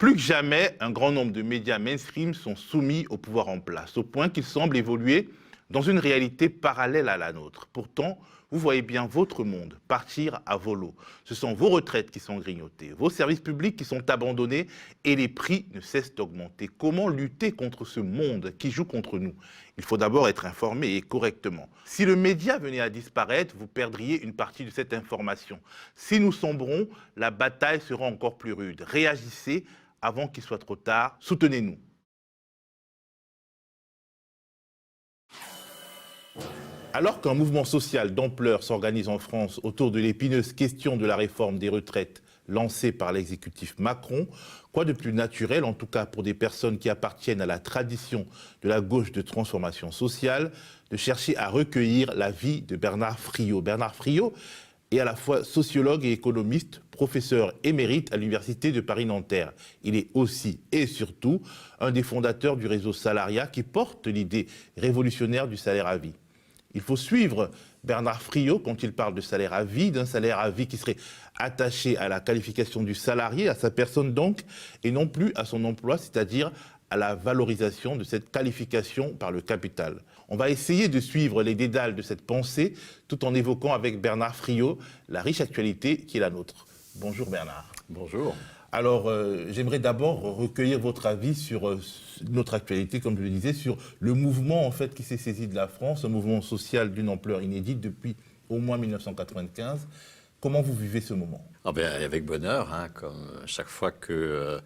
Plus que jamais, un grand nombre de médias mainstream sont soumis au pouvoir en place, au point qu'ils semblent évoluer dans une réalité parallèle à la nôtre. Pourtant, vous voyez bien votre monde partir à volo. Ce sont vos retraites qui sont grignotées, vos services publics qui sont abandonnés et les prix ne cessent d'augmenter. Comment lutter contre ce monde qui joue contre nous? Il faut d'abord être informé et correctement. Si le média venait à disparaître, vous perdriez une partie de cette information. Si nous sombrons, la bataille sera encore plus rude. Réagissez avant qu'il soit trop tard. Soutenez-nous. Alors qu'un mouvement social d'ampleur s'organise en France autour de l'épineuse question de la réforme des retraites lancée par l'exécutif Macron, quoi de plus naturel, en tout cas pour des personnes qui appartiennent à la tradition de la gauche de transformation sociale, de chercher à recueillir l'avis de Bernard Friot. Bernard Friot est à la fois sociologue et économiste, professeur émérite à l'Université de Paris-Nanterre. Il est aussi et surtout un des fondateurs du réseau Salariat qui porte l'idée révolutionnaire du salaire à vie. Il faut suivre Bernard Friot quand il parle de salaire à vie, d'un salaire à vie qui serait attaché à la qualification du salarié, à sa personne donc, et non plus à son emploi, c'est-à-dire à la valorisation de cette qualification par le capital. On va essayer de suivre les dédales de cette pensée tout en évoquant avec Bernard Friot la riche actualité qui est la nôtre. Bonjour Bernard. Bonjour. Alors, j'aimerais d'abord recueillir votre avis sur notre actualité, comme je le disais, sur le mouvement en fait qui s'est saisi de la France, un mouvement social d'une ampleur inédite depuis au moins 1995. Comment vous vivez ce moment? Avec bonheur, hein, comme chaque fois que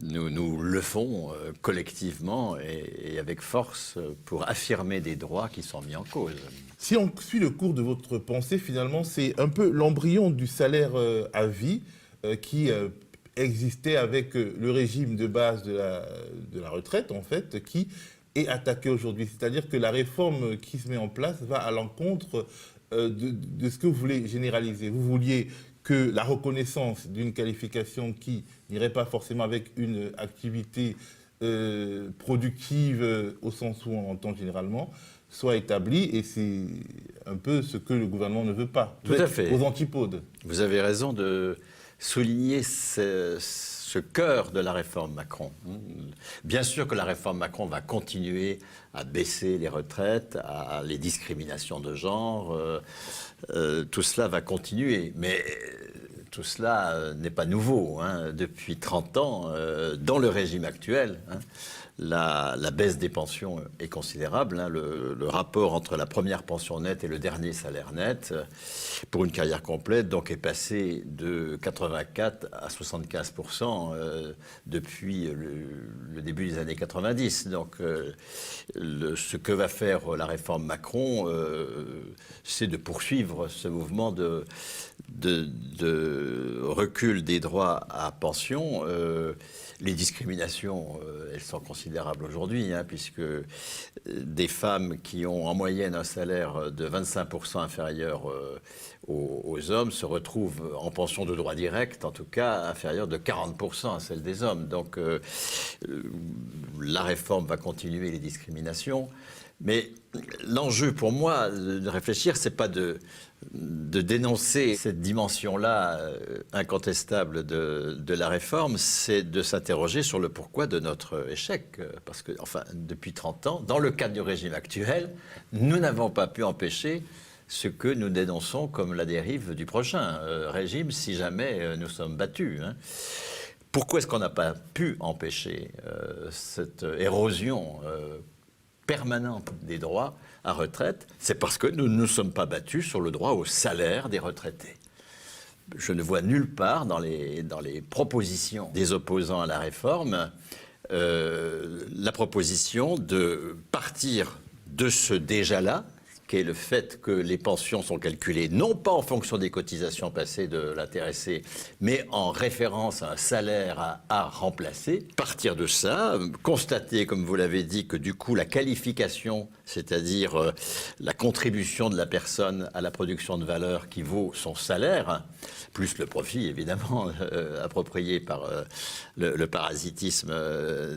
nous le font collectivement et avec force pour affirmer des droits qui sont mis en cause. Si on suit le cours de votre pensée, finalement, c'est un peu l'embryon du salaire à vie qui existait avec le régime de base de la retraite, en fait, qui est attaqué aujourd'hui. C'est-à-dire que la réforme qui se met en place va à l'encontre de ce que vous voulez généraliser. Vous vouliez que la reconnaissance d'une qualification qui n'irait pas forcément avec une activité productive au sens où on entend généralement, soit établie, et c'est un peu ce que le gouvernement ne veut pas. Tout à fait. Aux antipodes. Vous avez raison de souligner ce cœur de la réforme Macron. Bien sûr que la réforme Macron va continuer à baisser les retraites, à les discriminations de genre, tout cela va continuer, mais tout cela n'est pas nouveau. Hein. Depuis 30 ans, dans le régime actuel, hein, la baisse des pensions est considérable. Hein. Le rapport entre la première pension nette et le dernier salaire net pour une carrière complète donc, est passé de 84 à 75% depuis le début des années 90. Donc, ce que va faire la réforme Macron, c'est de poursuivre ce mouvement de recul des droits à pension. Les discriminations, elles sont considérables aujourd'hui, hein, puisque des femmes qui ont en moyenne un salaire de 25% inférieur aux hommes se retrouvent en pension de droit direct, en tout cas inférieure de 40% à celle des hommes. Donc la réforme va continuer les discriminations. Mais l'enjeu pour moi de réfléchir, c'est pas de dénoncer cette dimension-là incontestable de la réforme, c'est de s'interroger sur le pourquoi de notre échec. Parce que, enfin, depuis 30 ans, dans le cadre du régime actuel, nous n'avons pas pu empêcher ce que nous dénonçons comme la dérive du prochain régime, si jamais nous sommes battus. Hein. Pourquoi est-ce qu'on n'a pas pu empêcher cette érosion permanente des droits à retraite? C'est parce que nous ne nous sommes pas battus sur le droit au salaire des retraités. Je ne vois nulle part dans les propositions des opposants à la réforme la proposition de partir de ce déjà-là, qui est le fait que les pensions sont calculées non pas en fonction des cotisations passées de l'intéressé, mais en référence à un salaire à remplacer. Partir de ça, constater, comme vous l'avez dit, que du coup la qualification, c'est-à-dire la contribution de la personne à la production de valeur qui vaut son salaire, plus le profit évidemment approprié par le parasitisme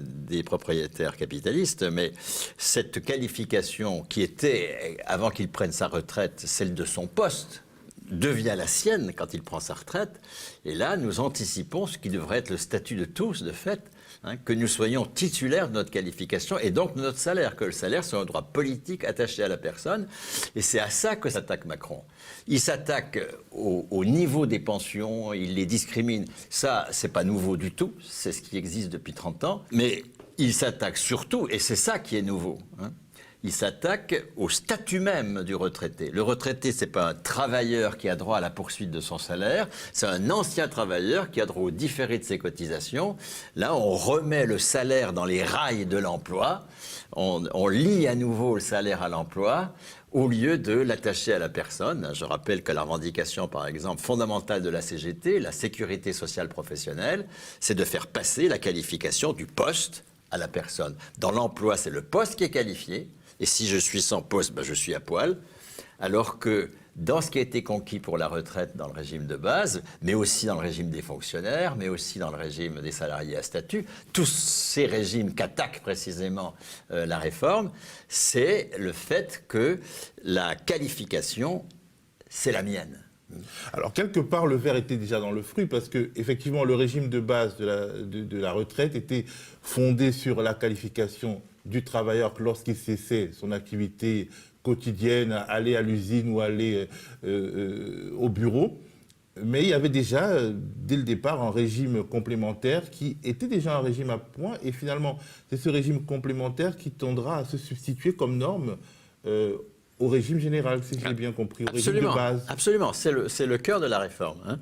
des propriétaires capitalistes, mais cette qualification qui était, avant qu'il prenne sa retraite, celle de son poste, devient la sienne quand il prend sa retraite. Et là, nous anticipons ce qui devrait être le statut de tous, de fait, que nous soyons titulaires de notre qualification et donc de notre salaire, que le salaire soit un droit politique attaché à la personne. Et c'est à ça que s'attaque Macron. Il s'attaque au niveau des pensions, il les discrimine. Ça, c'est pas nouveau du tout, c'est ce qui existe depuis 30 ans. Mais il s'attaque surtout, et c'est ça qui est nouveau, il s'attaque au statut même du retraité. Le retraité, c'est pas un travailleur qui a droit à la poursuite de son salaire, c'est un ancien travailleur qui a droit au différé de ses cotisations. Là, on remet le salaire dans les rails de l'emploi, on lie à nouveau le salaire à l'emploi, au lieu de l'attacher à la personne. Je rappelle que la revendication, par exemple, fondamentale de la CGT, la sécurité sociale professionnelle, c'est de faire passer la qualification du poste à la personne. Dans l'emploi, c'est le poste qui est qualifié. Et si je suis sans poste, je suis à poil. Alors que dans ce qui a été conquis pour la retraite dans le régime de base, mais aussi dans le régime des fonctionnaires, mais aussi dans le régime des salariés à statut, tous ces régimes qu'attaque précisément la réforme, c'est le fait que la qualification, c'est la mienne. Alors, quelque part, le verre était déjà dans le fruit parce que, effectivement, le régime de base de la retraite était fondé sur la qualification du travailleur lorsqu'il cessait son activité quotidienne, aller à l'usine ou aller au bureau. Mais il y avait déjà, dès le départ, un régime complémentaire qui était déjà un régime à points. Et finalement, c'est ce régime complémentaire qui tendra à se substituer comme norme au régime général, si j'ai bien compris, au régime de base. Absolument, c'est le cœur de la réforme.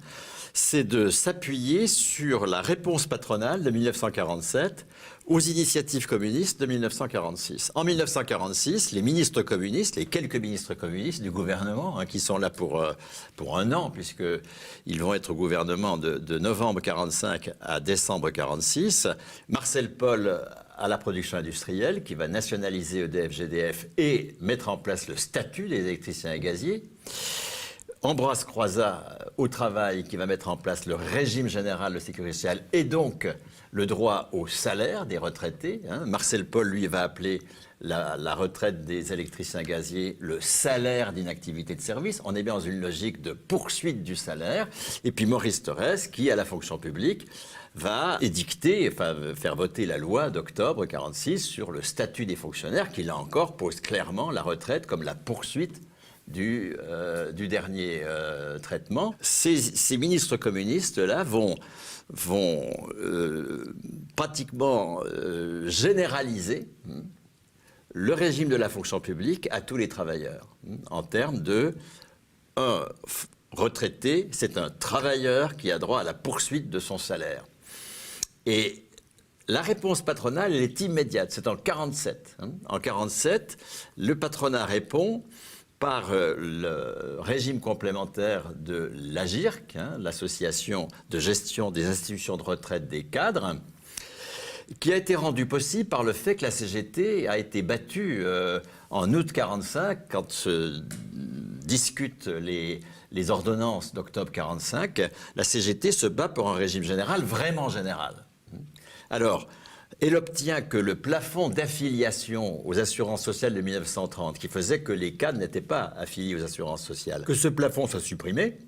C'est de s'appuyer sur la réponse patronale de 1947 aux initiatives communistes de 1946. En 1946, les ministres communistes, les quelques ministres communistes du gouvernement, qui sont là pour un an, puisqu'ils vont être au gouvernement de novembre 1945 à décembre 1946, Marcel Paul à la production industrielle, qui va nationaliser EDF-GDF et mettre en place le statut des électriciens et gaziers. Ambroise Croizat au travail, qui va mettre en place le régime général de sécurité sociale et donc le droit au salaire des retraités. Marcel Paul, lui, va appeler la retraite des électriciens gaziers le salaire d'inactivité de service. On est bien dans une logique de poursuite du salaire. Et puis Maurice Thorez, qui, à la fonction publique, va édicter, faire voter la loi d'octobre 1946 sur le statut des fonctionnaires, qui, là encore, pose clairement la retraite comme la poursuite du dernier traitement. Ces ministres communistes-là vont pratiquement généraliser le régime de la fonction publique à tous les travailleurs, en termes de un retraité, c'est un travailleur qui a droit à la poursuite de son salaire. Et la réponse patronale, elle est immédiate, c'est en 1947. En 1947, le patronat répond par le régime complémentaire de l'AGIRC, l'association de gestion des institutions de retraite des cadres, qui a été rendu possible par le fait que la CGT a été battue en août 1945, quand se discutent les ordonnances d'octobre 1945. La CGT se bat pour un régime général, vraiment général. Alors, elle obtient que le plafond d'affiliation aux assurances sociales de 1930, qui faisait que les cadres n'étaient pas affiliés aux assurances sociales, que ce plafond soit supprimé.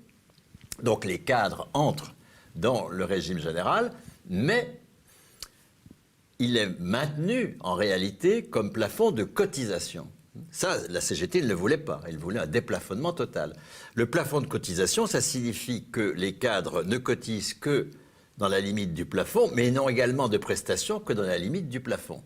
Donc les cadres entrent dans le régime général, mais il est maintenu en réalité comme plafond de cotisation. Ça, la CGT ne le voulait pas. Elle voulait un déplafonnement total. Le plafond de cotisation, ça signifie que les cadres ne cotisent que dans la limite du plafond, mais n'ont également de prestations que dans la limite du plafond.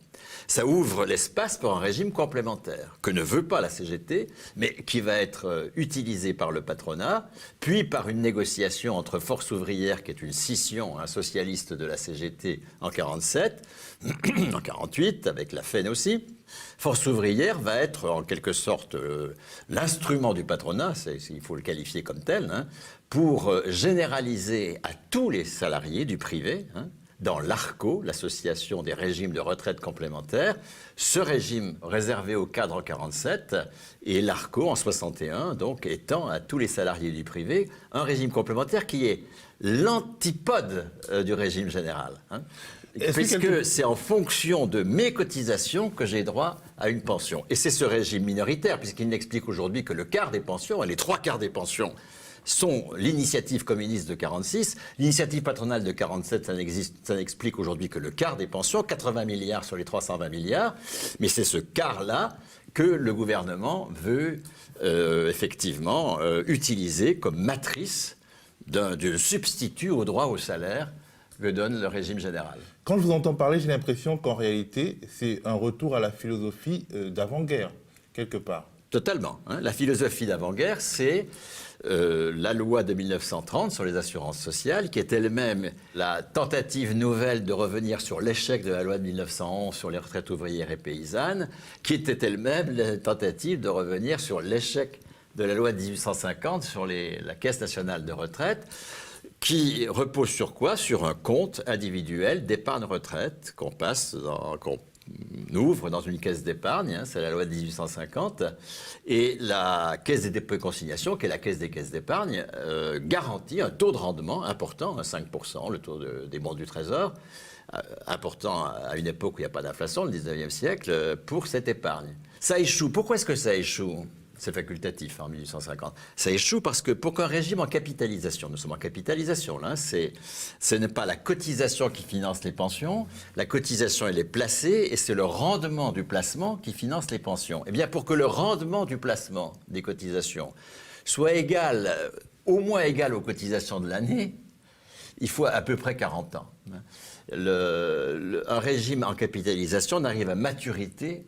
Ça ouvre l'espace pour un régime complémentaire, que ne veut pas la CGT, mais qui va être utilisé par le patronat, puis par une négociation entre Force ouvrière, qui est une scission socialiste de la CGT en 1947, en 1948, avec la FEN aussi. Force ouvrière va être en quelque sorte l'instrument du patronat, il faut le qualifier comme tel, pour généraliser à tous les salariés du privé, dans l'ARCO, l'association des régimes de retraite complémentaires, ce régime réservé aux cadres en 1947 et l'ARCO en 1961, donc étant à tous les salariés du privé un régime complémentaire qui est l'antipode du régime général. Puisque c'est en fonction de mes cotisations que j'ai droit à une pension. Et c'est ce régime minoritaire, puisqu'il n'explique aujourd'hui que le quart des pensions et les 3/4 des pensions sont l'initiative communiste de 46, l'initiative patronale de 47, ça n'explique aujourd'hui que le quart des pensions, 80 milliards sur les 320 milliards, mais c'est ce quart-là que le gouvernement veut effectivement utiliser comme matrice d'un substitut au droit au salaire que donne le régime général. Quand je vous entends parler, j'ai l'impression qu'en réalité, c'est un retour à la philosophie d'avant-guerre, quelque part. Totalement. La philosophie d'avant-guerre, c'est la loi de 1930 sur les assurances sociales, qui est elle-même la tentative nouvelle de revenir sur l'échec de la loi de 1911 sur les retraites ouvrières et paysannes, qui était elle-même la tentative de revenir sur l'échec de la loi de 1850 sur la Caisse nationale de retraite, qui repose sur quoi? Sur un compte individuel d'épargne retraite qu'on ouvre dans une caisse d'épargne, c'est la loi de 1850, et la caisse des dépôts et consignations, qui est la caisse des caisses d'épargne, garantit un taux de rendement important, 5%, le taux des bons du Trésor, important à une époque où il n'y a pas d'inflation, le 19e siècle, pour cette épargne. Ça échoue. Pourquoi est-ce que ça échoue? C'est facultatif en 1850. Ça échoue parce que pour qu'un régime en capitalisation, nous sommes en capitalisation là, ce n'est pas la cotisation qui finance les pensions, la cotisation elle est placée et c'est le rendement du placement qui finance les pensions. Eh bien pour que le rendement du placement des cotisations soit égal, au moins égal aux cotisations de l'année, il faut à peu près 40 ans. Un régime en capitalisation n'arrive à maturité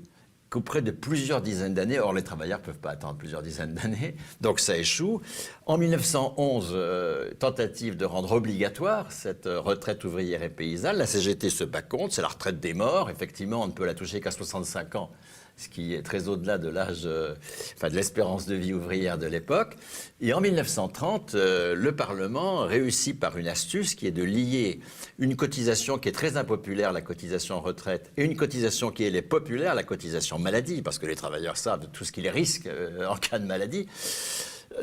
qu'auprès de plusieurs dizaines d'années. Or, les travailleurs ne peuvent pas attendre plusieurs dizaines d'années, donc ça échoue. En 1911, tentative de rendre obligatoire cette retraite ouvrière et paysanne. La CGT se bat contre, c'est la retraite des morts. Effectivement, on ne peut la toucher qu'à 65 ans, ce qui est très au-delà de l'âge, de l'espérance de vie ouvrière de l'époque. Et en 1930, le Parlement réussit par une astuce qui est de lier une cotisation qui est très impopulaire, la cotisation retraite, et une cotisation qui est populaire, la cotisation maladie, parce que les travailleurs savent tout ce qu'ils risquent en cas de maladie,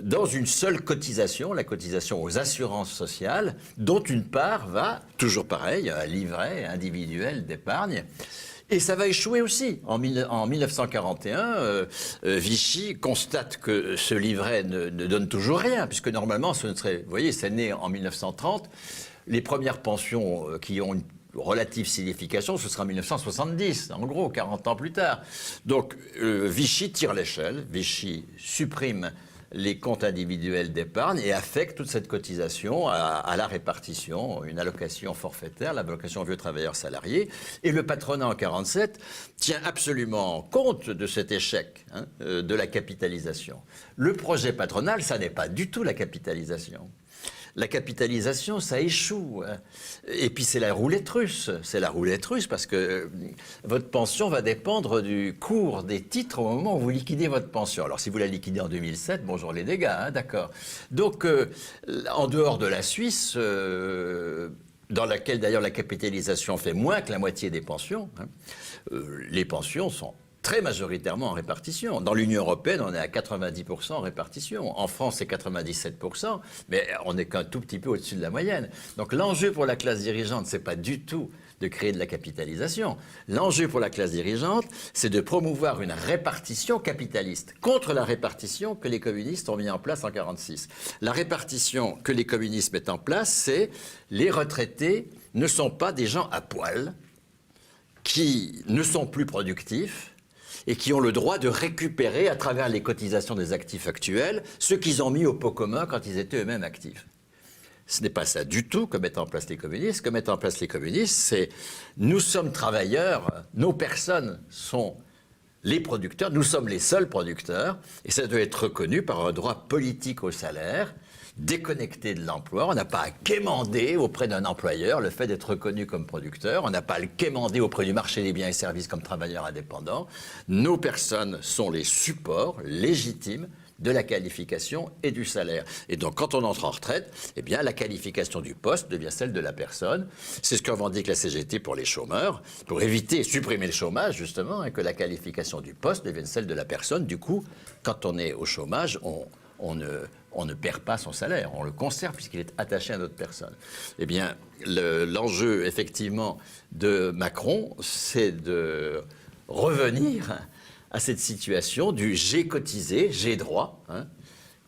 dans une seule cotisation, la cotisation aux assurances sociales, dont une part va, toujours pareil, un livret individuel d'épargne. Et ça va échouer aussi. En 1941, Vichy constate que ce livret ne donne toujours rien, puisque normalement, ce ne serait, vous voyez, c'est né en 1930. Les premières pensions qui ont une relative signification, ce sera en 1970, en gros, 40 ans plus tard. Donc, Vichy tire l'échelle, Vichy supprime les comptes individuels d'épargne et affecte toute cette cotisation à la répartition, une allocation forfaitaire, l'allocation vieux travailleurs salariés. Et le patronat en 1947 tient absolument compte de cet échec de la capitalisation. Le projet patronal, ça n'est pas du tout la capitalisation. La capitalisation, ça échoue. Et puis c'est la roulette russe. C'est la roulette russe parce que votre pension va dépendre du cours des titres au moment où vous liquidez votre pension. Alors si vous la liquidez en 2007, bonjour les dégâts, d'accord. Donc en dehors de la Suisse, dans laquelle d'ailleurs la capitalisation fait moins que la moitié des pensions, les pensions sont très majoritairement en répartition. Dans l'Union européenne, on est à 90% en répartition. En France, c'est 97%, mais on n'est qu'un tout petit peu au-dessus de la moyenne. Donc l'enjeu pour la classe dirigeante, c'est pas du tout de créer de la capitalisation. L'enjeu pour la classe dirigeante, c'est de promouvoir une répartition capitaliste contre la répartition que les communistes ont mis en place en 1946. La répartition que les communistes mettent en place, c'est les retraités ne sont pas des gens à poil qui ne sont plus productifs et qui ont le droit de récupérer à travers les cotisations des actifs actuels ce qu'ils ont mis au pot commun quand ils étaient eux-mêmes actifs. Ce n'est pas ça du tout que mettent en place les communistes. Ce que mettent en place les communistes, c'est nous sommes travailleurs, nos personnes sont les producteurs, nous sommes les seuls producteurs, et ça doit être reconnu par un droit politique au salaire, déconnecté de l'emploi. On n'a pas à quémander auprès d'un employeur le fait d'être reconnu comme producteur. On n'a pas à le quémander auprès du marché des biens et services comme travailleurs indépendants. Nos personnes sont les supports légitimes de la qualification et du salaire. Et donc, quand on entre en retraite, eh bien, la qualification du poste devient celle de la personne. C'est ce que revendique la CGT pour les chômeurs, pour éviter, supprimer le chômage, justement, et que la qualification du poste devienne celle de la personne. Du coup, quand on est au chômage, on ne perd pas son salaire, on le conserve puisqu'il est attaché à notre personne. Eh bien, l'enjeu, effectivement, de Macron, c'est de revenir à cette situation du j'ai cotisé, j'ai droit,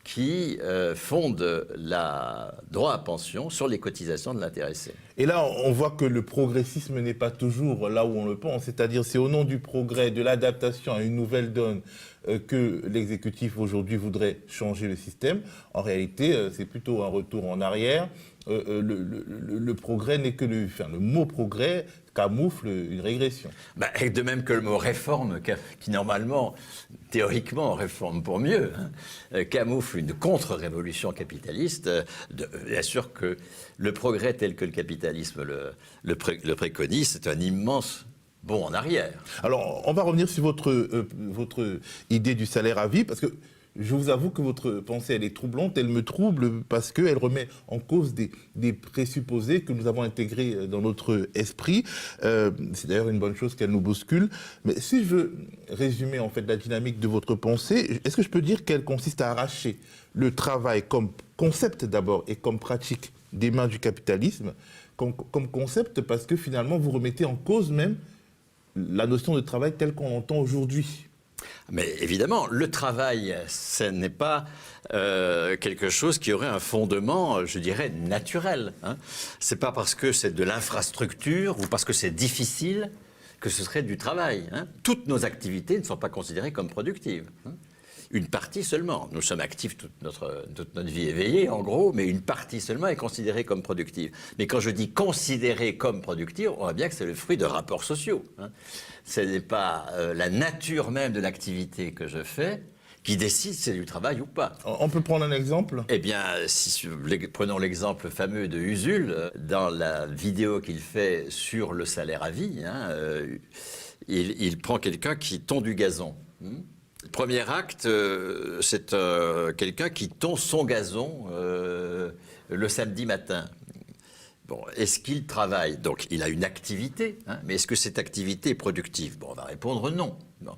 qui fonde le droit à pension sur les cotisations de l'intéressé. Et là, on voit que le progressisme n'est pas toujours là où on le pense. C'est-à-dire, c'est au nom du progrès, de l'adaptation à une nouvelle donne que l'exécutif aujourd'hui voudrait changer le système. En réalité, c'est plutôt un retour en arrière. Le progrès n'est que le mot progrès camoufle une régression. Et de même que le mot réforme, qui normalement, théoriquement, réforme pour mieux, camoufle une contre-révolution capitaliste, bien sûr que le progrès tel que le capitalisme le préconise, c'est un immense bond en arrière. Alors, on va revenir sur votre idée du salaire à vie, parce que je vous avoue que votre pensée, elle est troublante. Elle me trouble parce qu'elle remet en cause des présupposés que nous avons intégrés dans notre esprit. C'est d'ailleurs une bonne chose qu'elle nous bouscule. Mais si je veux résumer en fait la dynamique de votre pensée, est-ce que je peux dire qu'elle consiste à arracher le travail comme concept d'abord et comme pratique des mains du capitalisme, comme concept parce que finalement vous remettez en cause même la notion de travail telle qu'on l'entend aujourd'hui? Mais évidemment, le travail, ce n'est pas quelque chose qui aurait un fondement, je dirais, naturel. C'est pas parce que c'est de l'infrastructure ou parce que c'est difficile que ce serait du travail. Toutes nos activités ne sont pas considérées comme productives. Une partie seulement. Nous sommes actifs toute notre vie éveillée, en gros, mais une partie seulement est considérée comme productive. Mais quand je dis considérée comme productive, on voit bien que c'est le fruit de rapports sociaux. Ce n'est pas la nature même de l'activité que je fais qui décide si c'est du travail ou pas. On peut prendre un exemple? Eh bien, prenons l'exemple fameux de Usul. Dans la vidéo qu'il fait sur le salaire à vie, il prend quelqu'un qui tond du gazon. Le premier acte, c'est quelqu'un qui tond son gazon le samedi matin. Bon, est-ce qu'il travaille? Donc, il a une activité, mais est-ce que cette activité est productive? Bon, on va répondre non. Bon.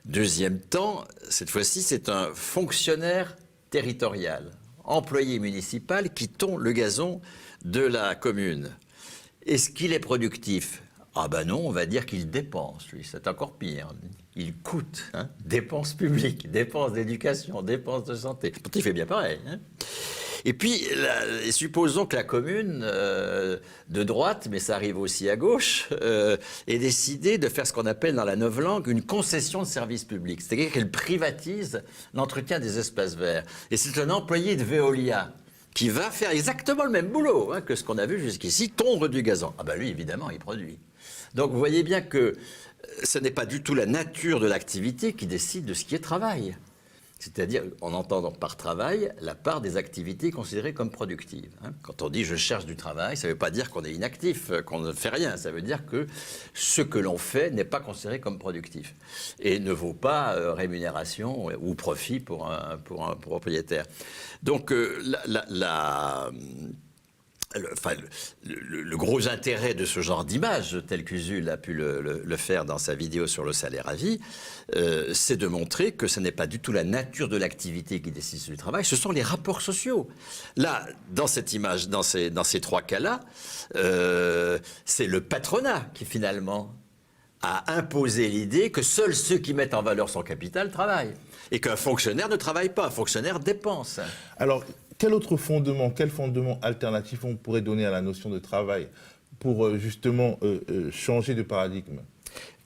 Deuxième temps, cette fois-ci, c'est un fonctionnaire territorial, employé municipal qui tond le gazon de la commune. Est-ce qu'il est productif? Ah ben non, on va dire qu'il dépense, lui, c'est encore pire. Il coûte, dépenses publiques, dépenses d'éducation, dépenses de santé. Il fait bien pareil. Et puis, supposons que la commune de droite, mais ça arrive aussi à gauche, ait décidé de faire ce qu'on appelle dans la novlangue une concession de service public. C'est-à-dire qu'elle privatise l'entretien des espaces verts. Et c'est un employé de Veolia qui va faire exactement le même boulot que ce qu'on a vu jusqu'ici, tondre du gazon. Ah ben lui, évidemment, il produit. Donc vous voyez bien que ce n'est pas du tout la nature de l'activité qui décide de ce qui est travail. C'est-à-dire, on entend donc par travail la part des activités considérées comme productives. Quand on dit « je cherche du travail », ça ne veut pas dire qu'on est inactif, qu'on ne fait rien. Ça veut dire que ce que l'on fait n'est pas considéré comme productif et ne vaut pas rémunération ou profit pour un propriétaire. Donc, le gros intérêt de ce genre d'image, tel qu'Usul a pu le faire dans sa vidéo sur le salaire à vie, c'est de montrer que ce n'est pas du tout la nature de l'activité qui décide du travail, ce sont les rapports sociaux. Là, dans cette image, dans ces trois cas-là, c'est le patronat qui finalement a imposé l'idée que seuls ceux qui mettent en valeur son capital travaillent et qu'un fonctionnaire ne travaille pas, un fonctionnaire dépense. Alors, quel fondement alternatif on pourrait donner à la notion de travail pour justement changer de paradigme?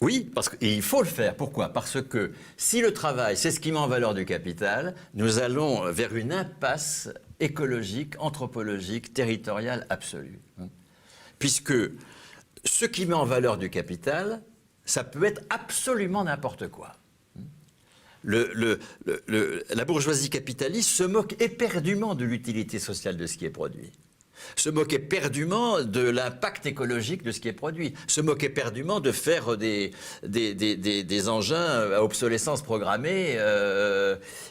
Oui, parce qu'il faut le faire. Pourquoi? Parce que si le travail, c'est ce qui met en valeur du capital, nous allons vers une impasse écologique, anthropologique, territoriale absolue. Puisque ce qui met en valeur du capital, ça peut être absolument n'importe quoi. La bourgeoisie capitaliste se moque éperdument de l'utilité sociale de ce qui est produit, se moque éperdument de l'impact écologique de ce qui est produit, se moque éperdument de faire des engins à obsolescence programmée,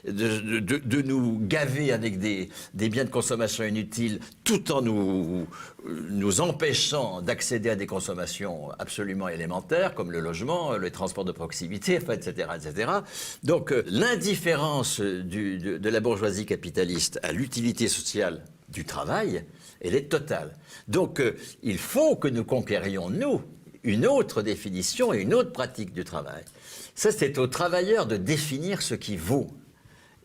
de nous gaver avec des biens de consommation inutiles tout en nous empêchant d'accéder à des consommations absolument élémentaires comme le logement, les transports de proximité, etc., etc. Donc l'indifférence de la bourgeoisie capitaliste à l'utilité sociale du travail, elle est totale. Donc, il faut que nous conquérions, nous, une autre définition et une autre pratique du travail. Ça, c'est aux travailleurs de définir ce qui vaut.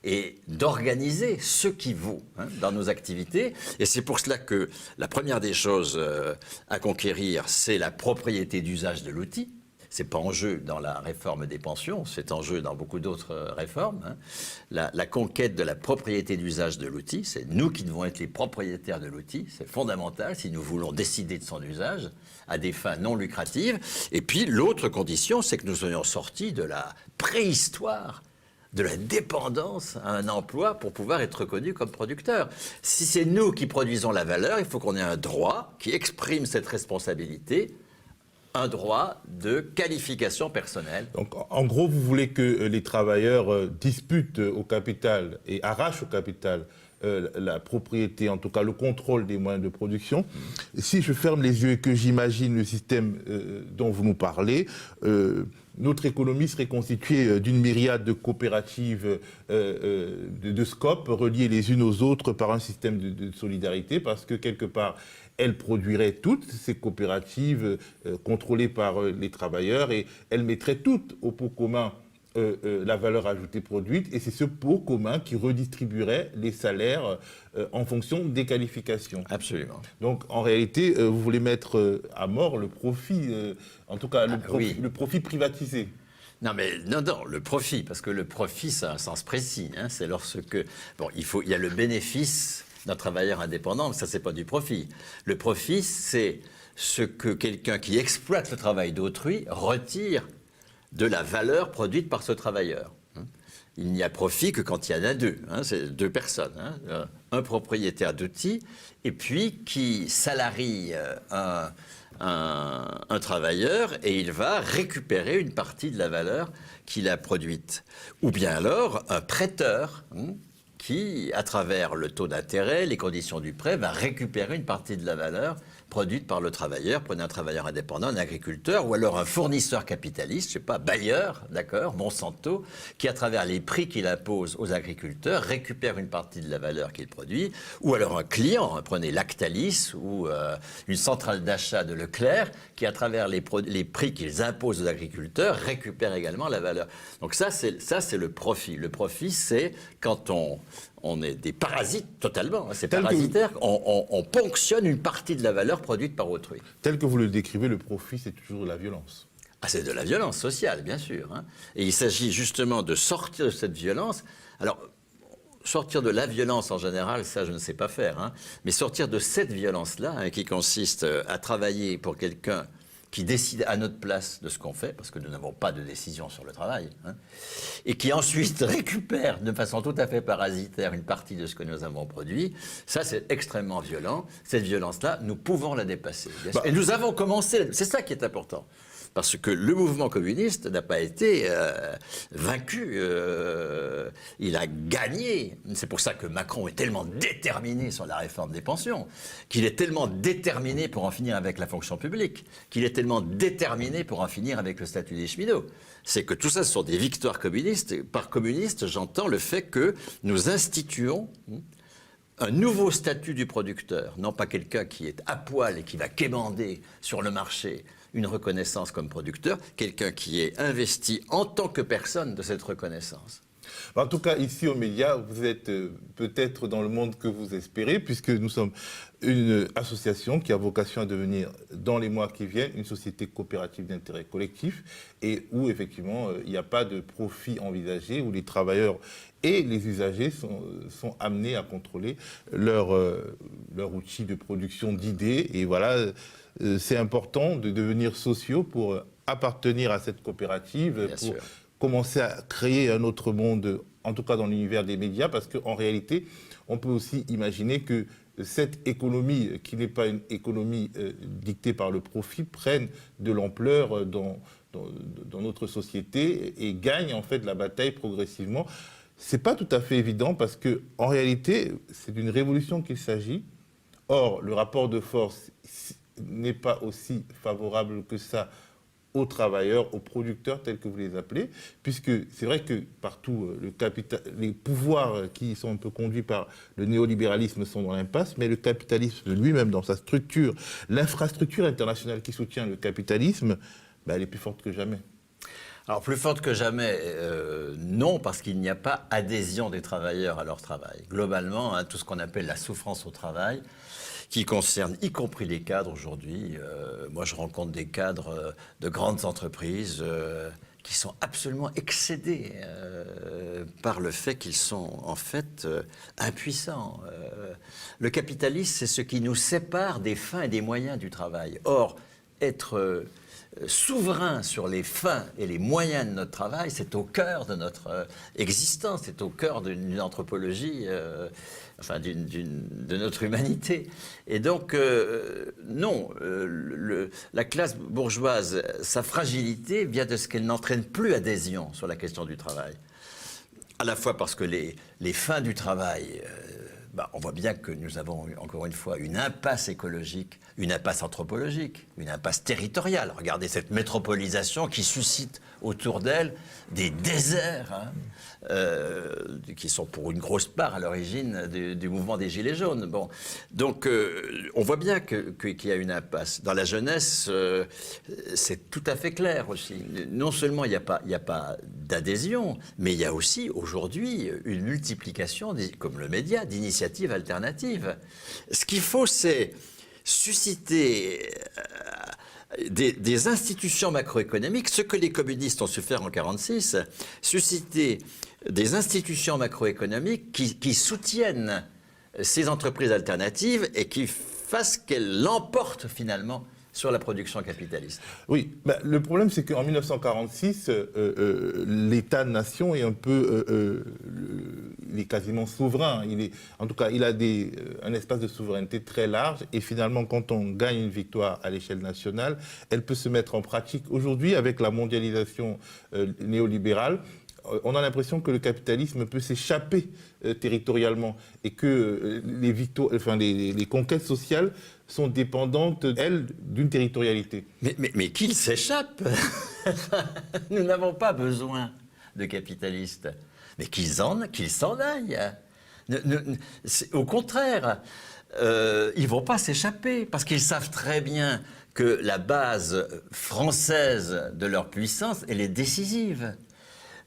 et d'organiser ce qui vaut dans nos activités. Et c'est pour cela que la première des choses à conquérir, c'est la propriété d'usage de l'outil. Ce n'est pas en jeu dans la réforme des pensions, c'est en jeu dans beaucoup d'autres réformes. La conquête de la propriété d'usage de l'outil, c'est nous qui devons être les propriétaires de l'outil, c'est fondamental si nous voulons décider de son usage à des fins non lucratives. Et puis l'autre condition, c'est que nous soyons sortis de la préhistoire, de la dépendance à un emploi pour pouvoir être reconnu comme producteur. Si c'est nous qui produisons la valeur, il faut qu'on ait un droit qui exprime cette responsabilité, un droit de qualification personnelle. Donc, en gros, vous voulez que les travailleurs disputent au capital et arrachent au capital la propriété, en tout cas le contrôle des moyens de production. Si je ferme les yeux et que j'imagine le système dont vous nous parlez, notre économie serait constituée d'une myriade de coopératives de scope reliées les unes aux autres par un système de solidarité, parce que quelque part, elles produiraient toutes ces coopératives contrôlées par les travailleurs et elles mettraient toutes au pot commun la valeur ajoutée produite, et c'est ce pot commun qui redistribuerait les salaires en fonction des qualifications. Absolument. Donc en réalité, vous voulez mettre à mort le profit, en tout cas le profit privatisé. Non, le profit, parce que le profit, ça a un sens précis. C'est lorsque, il y a le bénéfice d'un travailleur indépendant, mais ça, c'est pas du profit. Le profit, c'est ce que quelqu'un qui exploite le travail d'autrui retire de la valeur produite par ce travailleur. Il n'y a profit que quand il y en a deux, c'est deux personnes, un propriétaire d'outils et puis qui salarie un travailleur et il va récupérer une partie de la valeur qu'il a produite. Ou bien alors un prêteur qui, à travers le taux d'intérêt, les conditions du prêt, va récupérer une partie de la valeur produite par le travailleur. Prenez un travailleur indépendant, un agriculteur, ou alors un fournisseur capitaliste, je sais pas, Bayer, d'accord, Monsanto, qui, à travers les prix qu'il impose aux agriculteurs, récupère une partie de la valeur qu'il produit, ou alors un client, prenez Lactalis, ou une centrale d'achat de Leclerc, qui, à travers les prix qu'ils imposent aux agriculteurs, récupère également la valeur. Donc ça, c'est le profit. Le profit, c'est quand on est des parasites totalement, c'est parasitaire, on ponctionne une partie de la valeur produite par autrui. Tel que vous le décrivez, le profit, c'est toujours de la violence. Ah, c'est de la violence sociale, bien sûr. Et il s'agit justement de sortir de cette violence. Alors, sortir de la violence en général, ça je ne sais pas faire, mais sortir de cette violence-là, qui consiste à travailler pour quelqu'un qui décide à notre place de ce qu'on fait, parce que nous n'avons pas de décision sur le travail, et qui ensuite récupère de façon tout à fait parasitaire une partie de ce que nous avons produit, ça c'est extrêmement violent. Cette violence-là, nous pouvons la dépasser. Et nous avons commencé, c'est ça qui est important. Parce que le mouvement communiste n'a pas été vaincu, il a gagné. C'est pour ça que Macron est tellement déterminé sur la réforme des pensions, qu'il est tellement déterminé pour en finir avec la fonction publique, qu'il est tellement déterminé pour en finir avec le statut des cheminots. C'est que tout ça, ce sont des victoires communistes. Et par communiste, j'entends le fait que nous instituons un nouveau statut du producteur, non pas quelqu'un qui est à poil et qui va quémander sur le marché une reconnaissance comme producteur, quelqu'un qui est investi en tant que personne de cette reconnaissance. En tout cas, ici aux médias, vous êtes peut-être dans le monde que vous espérez, puisque nous sommes une association qui a vocation à devenir, dans les mois qui viennent, une société coopérative d'intérêt collectif, et où effectivement, il n'y a pas de profit envisagé, où les travailleurs et les usagers sont amenés à contrôler leur outil de production d'idées. Et voilà, c'est important de devenir sociaux pour appartenir à cette coopérative, Bien pour sûr. commencer à créer un autre monde, en tout cas dans l'univers des médias, parce qu'en réalité, on peut aussi imaginer que cette économie, qui n'est pas une économie dictée par le profit, prenne de l'ampleur dans notre société et gagne en fait la bataille progressivement. C'est pas tout à fait évident parce que en réalité, c'est d'une révolution qu'il s'agit. Or, le rapport de force n'est pas aussi favorable que ça aux travailleurs, aux producteurs tels que vous les appelez, puisque c'est vrai que partout, les pouvoirs qui sont un peu conduits par le néolibéralisme sont dans l'impasse, mais le capitalisme lui-même, dans sa structure, l'infrastructure internationale qui soutient le capitalisme, elle est plus forte que jamais. Alors plus forte que jamais, non, parce qu'il n'y a pas adhésion des travailleurs à leur travail. Globalement, hein, tout ce qu'on appelle la souffrance au travail, qui concerne y compris les cadres aujourd'hui. Moi, je rencontre des cadres de grandes entreprises qui sont absolument excédés par le fait qu'ils sont en fait impuissants. Le capitalisme, c'est ce qui nous sépare des fins et des moyens du travail. Or, être souverain sur les fins et les moyens de notre travail, c'est au cœur de notre existence, c'est au cœur d'une anthropologie, de notre humanité. Et donc, non, la classe bourgeoise, sa fragilité vient de ce qu'elle n'entraîne plus adhésion sur la question du travail. À la fois parce que les fins du travail... on voit bien que nous avons, encore une fois, une impasse écologique, une impasse anthropologique, une impasse territoriale. Regardez cette métropolisation qui suscite autour d'elle des déserts, qui sont pour une grosse part à l'origine du mouvement des Gilets jaunes. Bon. Donc, on voit bien qu'il y a une impasse. Dans la jeunesse, c'est tout à fait clair aussi. Non seulement il n'y a pas d'adhésion, mais il y a aussi aujourd'hui une multiplication, comme le média, d'initiatives alternatives. Ce qu'il faut, c'est susciter des institutions macroéconomiques, ce que les communistes ont su faire en 1946, susciter des institutions macroéconomiques qui soutiennent ces entreprises alternatives et qui fassent qu'elles l'emportent finalement sur la production capitaliste. Oui, le problème c'est qu'en 1946, l'État-nation est un peu, il est quasiment souverain. En tout cas, il a un espace de souveraineté très large. Et finalement, quand on gagne une victoire à l'échelle nationale, elle peut se mettre en pratique. Aujourd'hui, avec la mondialisation néolibérale, on a l'impression que le capitalisme peut s'échapper territorialement et que les conquêtes sociales sont dépendantes, elles, d'une territorialité. Mais qu'il s'échappe. Nous n'avons pas besoin de capitalistes, mais qu'ils s'en aillent. Au contraire, ils ne vont pas s'échapper, parce qu'ils savent très bien que la base française de leur puissance, elle est décisive.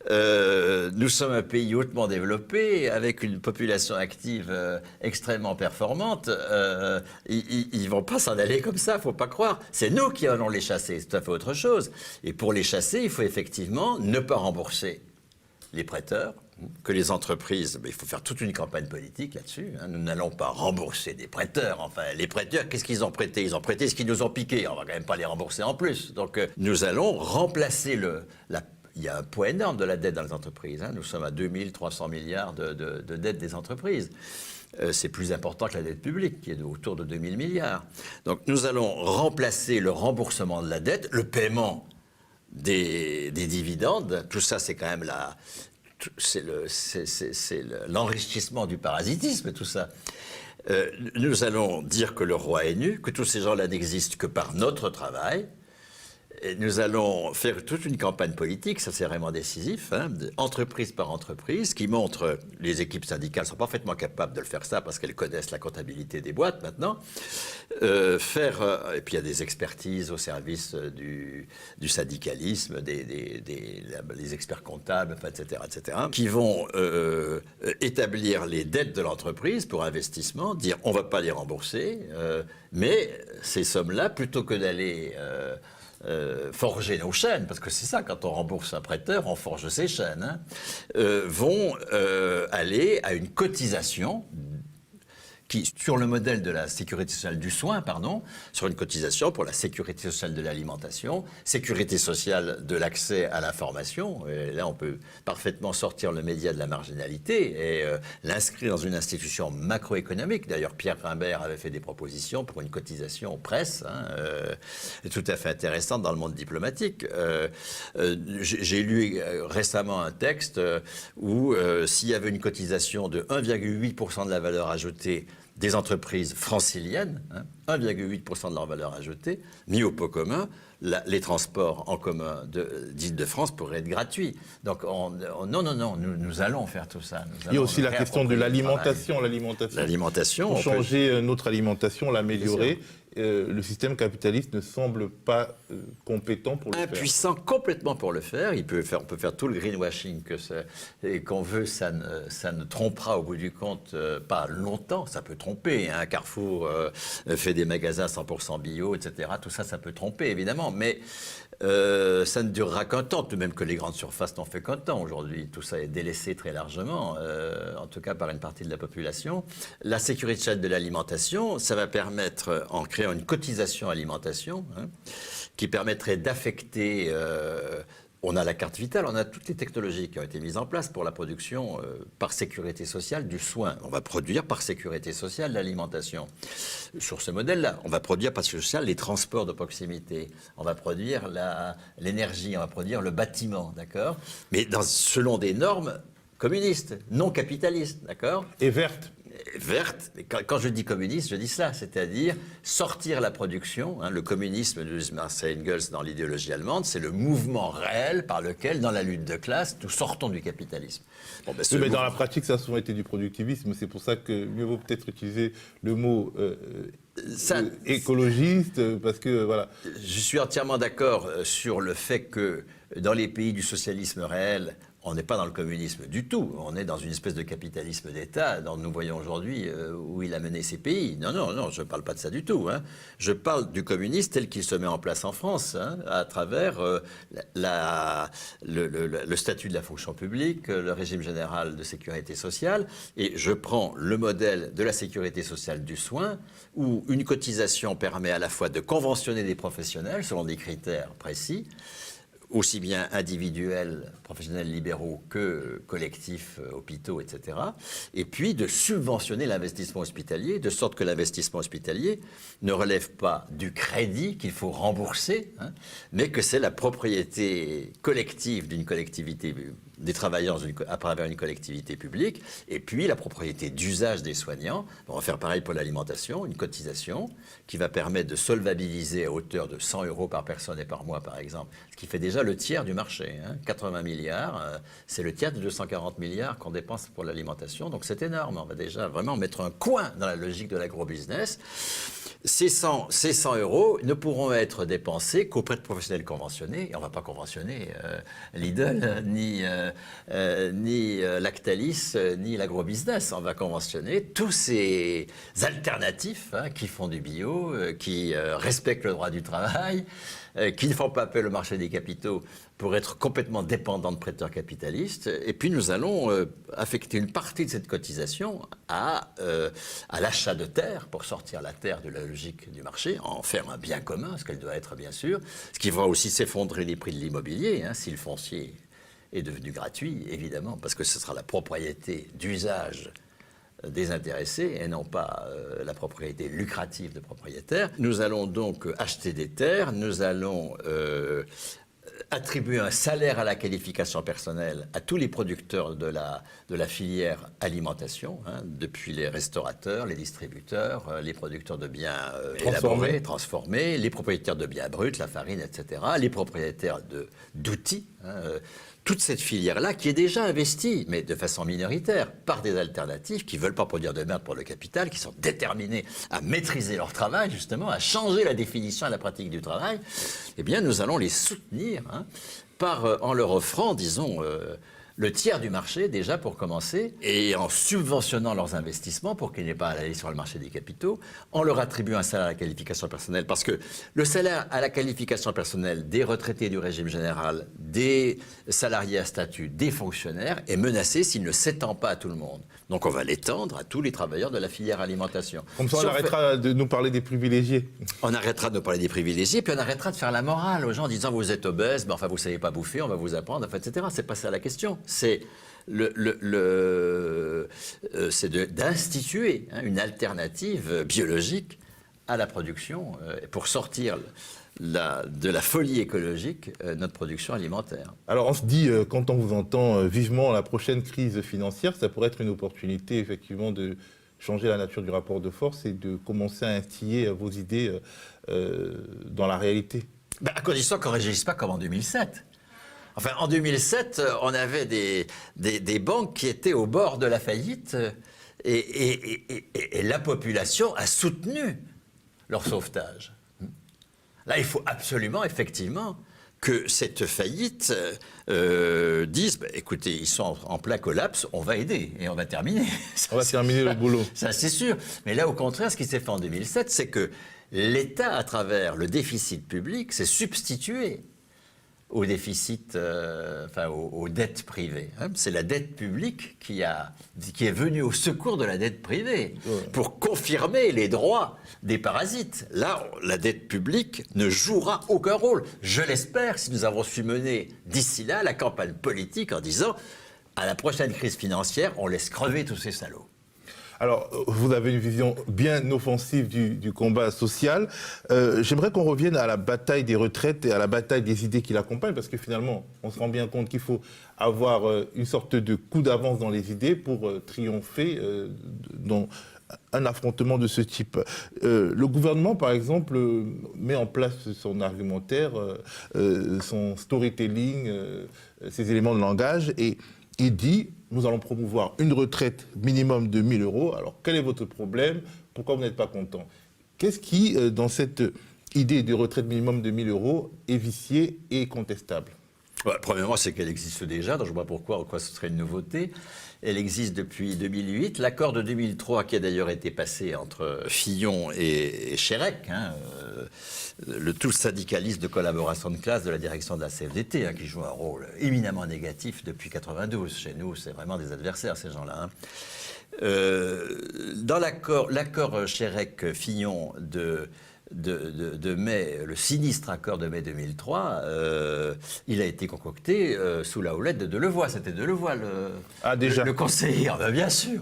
Nous sommes un pays hautement développé, avec une population active extrêmement performante. Ils ne vont pas s'en aller comme ça, il ne faut pas croire. C'est nous qui allons les chasser, c'est tout à fait autre chose. Et pour les chasser, il faut effectivement ne pas rembourser les prêteurs, que les entreprises... il faut faire toute une campagne politique là-dessus. Nous n'allons pas rembourser des prêteurs. Enfin, les prêteurs, qu'est-ce qu'ils ont prêté? Ils ont prêté ce qu'ils nous ont piqué. On ne va quand même pas les rembourser en plus. Donc, nous allons remplacer il y a un poids énorme de la dette dans les entreprises. Nous sommes à 2300 milliards de dette des entreprises. C'est plus important que la dette publique, qui est autour de 2000 milliards. Donc nous allons remplacer le remboursement de la dette, le paiement des dividendes. Tout ça, c'est quand même l'enrichissement du parasitisme, tout ça. Nous allons dire que le roi est nu, que tous ces gens-là n'existent que par notre travail. Et nous allons faire toute une campagne politique, ça c'est vraiment décisif, entreprise par entreprise, qui montre, les équipes syndicales sont parfaitement capables de le faire ça parce qu'elles connaissent la comptabilité des boîtes maintenant, et puis il y a des expertises au service du syndicalisme, les experts comptables, etc., qui vont établir les dettes de l'entreprise pour investissement, dire on ne va pas les rembourser, mais ces sommes-là, plutôt que d'aller... forger nos chaînes, parce que c'est ça, quand on rembourse un prêteur, on forge ses chaînes, vont aller à une cotisation qui, sur le modèle de la sécurité sociale du soin, sur une cotisation pour la sécurité sociale de l'alimentation, sécurité sociale de l'accès à l'information. Et là, on peut parfaitement sortir le média de la marginalité et l'inscrire dans une institution macroéconomique. D'ailleurs, Pierre Grimbert avait fait des propositions pour une cotisation presse, tout à fait intéressante dans le monde diplomatique. J'ai lu récemment un texte où s'il y avait une cotisation de 1,8% de la valeur ajoutée des entreprises franciliennes, 1,8% de leur valeur ajoutée, mis au pot commun, les transports en commun d'Île-de-France pourraient être gratuits. Donc, non, nous allons faire tout ça. Il y a aussi la question de l'alimentation. Pour changer notre alimentation, l'améliorer le système capitaliste ne semble pas compétent pour le faire. Impuissant complètement pour le faire. On peut faire tout le greenwashing qu'on veut, ça ne trompera au bout du compte pas longtemps. Ça peut tromper. Hein. Carrefour fait des magasins 100% bio, etc. Tout ça, ça peut tromper, évidemment. Mais ça ne durera qu'un temps, tout de même que les grandes surfaces n'en fait qu'un temps aujourd'hui. Tout ça est délaissé très largement, en tout cas par une partie de la population. La sécurité sociale de l'alimentation, ça va permettre, en créant une cotisation alimentation, hein, qui permettrait d'affecter... on a la carte vitale, on a toutes les technologies qui ont été mises en place pour la production par sécurité sociale du soin. On va produire par sécurité sociale l'alimentation. Sur ce modèle-là, on va produire par sécurité sociale les transports de proximité. On va produire l'énergie, on va produire le bâtiment, d'accord ? Mais selon des normes communistes, non capitalistes, d'accord ? Et verte. Verte, quand je dis communiste, je dis cela, c'est-à-dire sortir la production. Hein, le communisme de Marcel Engels dans l'idéologie allemande, c'est le mouvement réel par lequel, dans la lutte de classe, nous sortons du capitalisme. Bon, ben, mais dans la pratique, ça a souvent été du productivisme. C'est pour ça que mieux vaut peut-être utiliser le mot écologiste, parce que voilà. Je suis entièrement d'accord sur le fait que dans les pays du socialisme réel, on n'est pas dans le communisme du tout. On est dans une espèce de capitalisme d'État dont nous voyons aujourd'hui où il a mené ces pays. Non, je ne parle pas de ça du tout. Hein. Je parle du communisme tel qu'il se met en place en France, hein, à travers le statut de la fonction publique, le régime général de sécurité sociale. Et je prends le modèle de la sécurité sociale du soin, où une cotisation permet à la fois de conventionner des professionnels selon des critères précis, aussi bien individuels, professionnels libéraux que collectifs, hôpitaux, etc. Et puis de subventionner l'investissement hospitalier, de sorte que l'investissement hospitalier ne relève pas du crédit qu'il faut rembourser, hein, mais que c'est la propriété collective d'une collectivité, des travailleurs à travers une collectivité publique, et puis la propriété d'usage des soignants. On va faire pareil pour l'alimentation, une cotisation qui va permettre de solvabiliser à hauteur de 100 € par personne et par mois, par exemple, ce qui fait déjà le tiers du marché. Hein. 80 milliards, c'est le tiers de 240 milliards qu'on dépense pour l'alimentation, donc c'est énorme. On va déjà vraiment mettre un coin dans la logique de l'agro-business. Ces 100 € ne pourront être dépensés qu'auprès de professionnels conventionnés, et on ne va pas conventionner Lidl, ni Lactalis, ni l'agro-business. On va conventionner tous ces alternatifs hein, qui font du bio, qui respectent le droit du travail, qui ne font pas appel au marché des capitaux pour être complètement dépendants de prêteurs capitalistes. Et puis nous allons affecter une partie de cette cotisation à l'achat de terre, pour sortir la terre de la logique du marché, en faire un bien commun, ce qu'elle doit être bien sûr, ce qui va aussi s'effondrer les prix de l'immobilier, hein, si le foncier est devenu gratuit, évidemment, parce que ce sera la propriété d'usage des intéressés et non pas la propriété lucrative de propriétaires. Nous allons donc acheter des terres, nous allons attribuer un salaire à la qualification personnelle à tous les producteurs de la filière alimentation, hein, depuis les restaurateurs, les distributeurs, les producteurs de biens élaborés, transformés, les propriétaires de biens bruts, la farine, etc., les propriétaires d'outils, hein, toute cette filière-là qui est déjà investie, mais de façon minoritaire, par des alternatives qui ne veulent pas produire de merde pour le capital, qui sont déterminés à maîtriser leur travail, justement, à changer la définition et la pratique du travail, eh bien, nous allons les soutenir hein, en leur offrant, disons, le tiers du marché, déjà, pour commencer, et en subventionnant leurs investissements pour qu'ils n'aient pas à aller sur le marché des capitaux, en leur attribuant un salaire à la qualification personnelle. Parce que le salaire à la qualification personnelle des retraités du régime général, des salariés à statut, des fonctionnaires, est menacé s'il ne s'étend pas à tout le monde. Donc on va l'étendre à tous les travailleurs de la filière alimentation. Comme ça, on arrêtera de nous parler des privilégiés. On arrêtera de nous parler des privilégiés, puis on arrêtera de faire la morale aux gens en disant vous êtes obèse, mais enfin vous ne savez pas bouffer, on va vous apprendre, enfin, etc. C'est pas ça la question. C'est d'instituer hein, une alternative biologique à la production pour sortir de la folie écologique notre production alimentaire. Alors on se dit, quand on vous entend vivement la prochaine crise financière, ça pourrait être une opportunité effectivement de changer la nature du rapport de force et de commencer à instiller vos idées dans la réalité. Ben, à condition qu'on ne réagisse pas comme en 2007. Enfin, en 2007, on avait des banques qui étaient au bord de la faillite et la population a soutenu leur sauvetage. Là, il faut absolument, effectivement, que cette faillite dise, écoutez, ils sont en plein collapse, on va aider et on va terminer. On va terminer le boulot. Ça, c'est sûr. Mais là, au contraire, ce qui s'est fait en 2007, c'est que l'État, à travers le déficit public, s'est substitué au déficit, aux dettes privées. C'est la dette publique qui est venue au secours de la dette privée pour confirmer les droits des parasites. Là, la dette publique ne jouera aucun rôle. Je l'espère, si nous avons su mener d'ici là la campagne politique en disant à la prochaine crise financière, on laisse crever tous ces salauds. Alors, vous avez une vision bien offensive du combat social. J'aimerais qu'on revienne à la bataille des retraites et à la bataille des idées qui l'accompagnent, parce que finalement, on se rend bien compte qu'il faut avoir une sorte de coup d'avance dans les idées pour triompher dans un affrontement de ce type. Le gouvernement, par exemple, met en place son argumentaire, son storytelling, ses éléments de langage, et il dit, nous allons promouvoir une retraite minimum de 1 000 euros. Alors, quel est votre problème? Pourquoi vous n'êtes pas content? Qu'est-ce qui, dans cette idée de retraite minimum de 1 000 euros, est vicié et contestable? Premièrement, c'est qu'elle existe déjà, donc je vois pourquoi ce serait une nouveauté. Elle existe depuis 2008. L'accord de 2003, qui a d'ailleurs été passé entre Fillon et Chérec, tout le syndicalisme de collaboration de classe de la direction de la CFDT, qui joue un rôle éminemment négatif depuis 92. Chez nous, c'est vraiment des adversaires, ces gens-là. Dans l'accord Chérec-Fillon de mai, le sinistre accord de mai 2003, il a été concocté sous la houlette de Delevoye. C'était Delevoye le conseiller, bien sûr.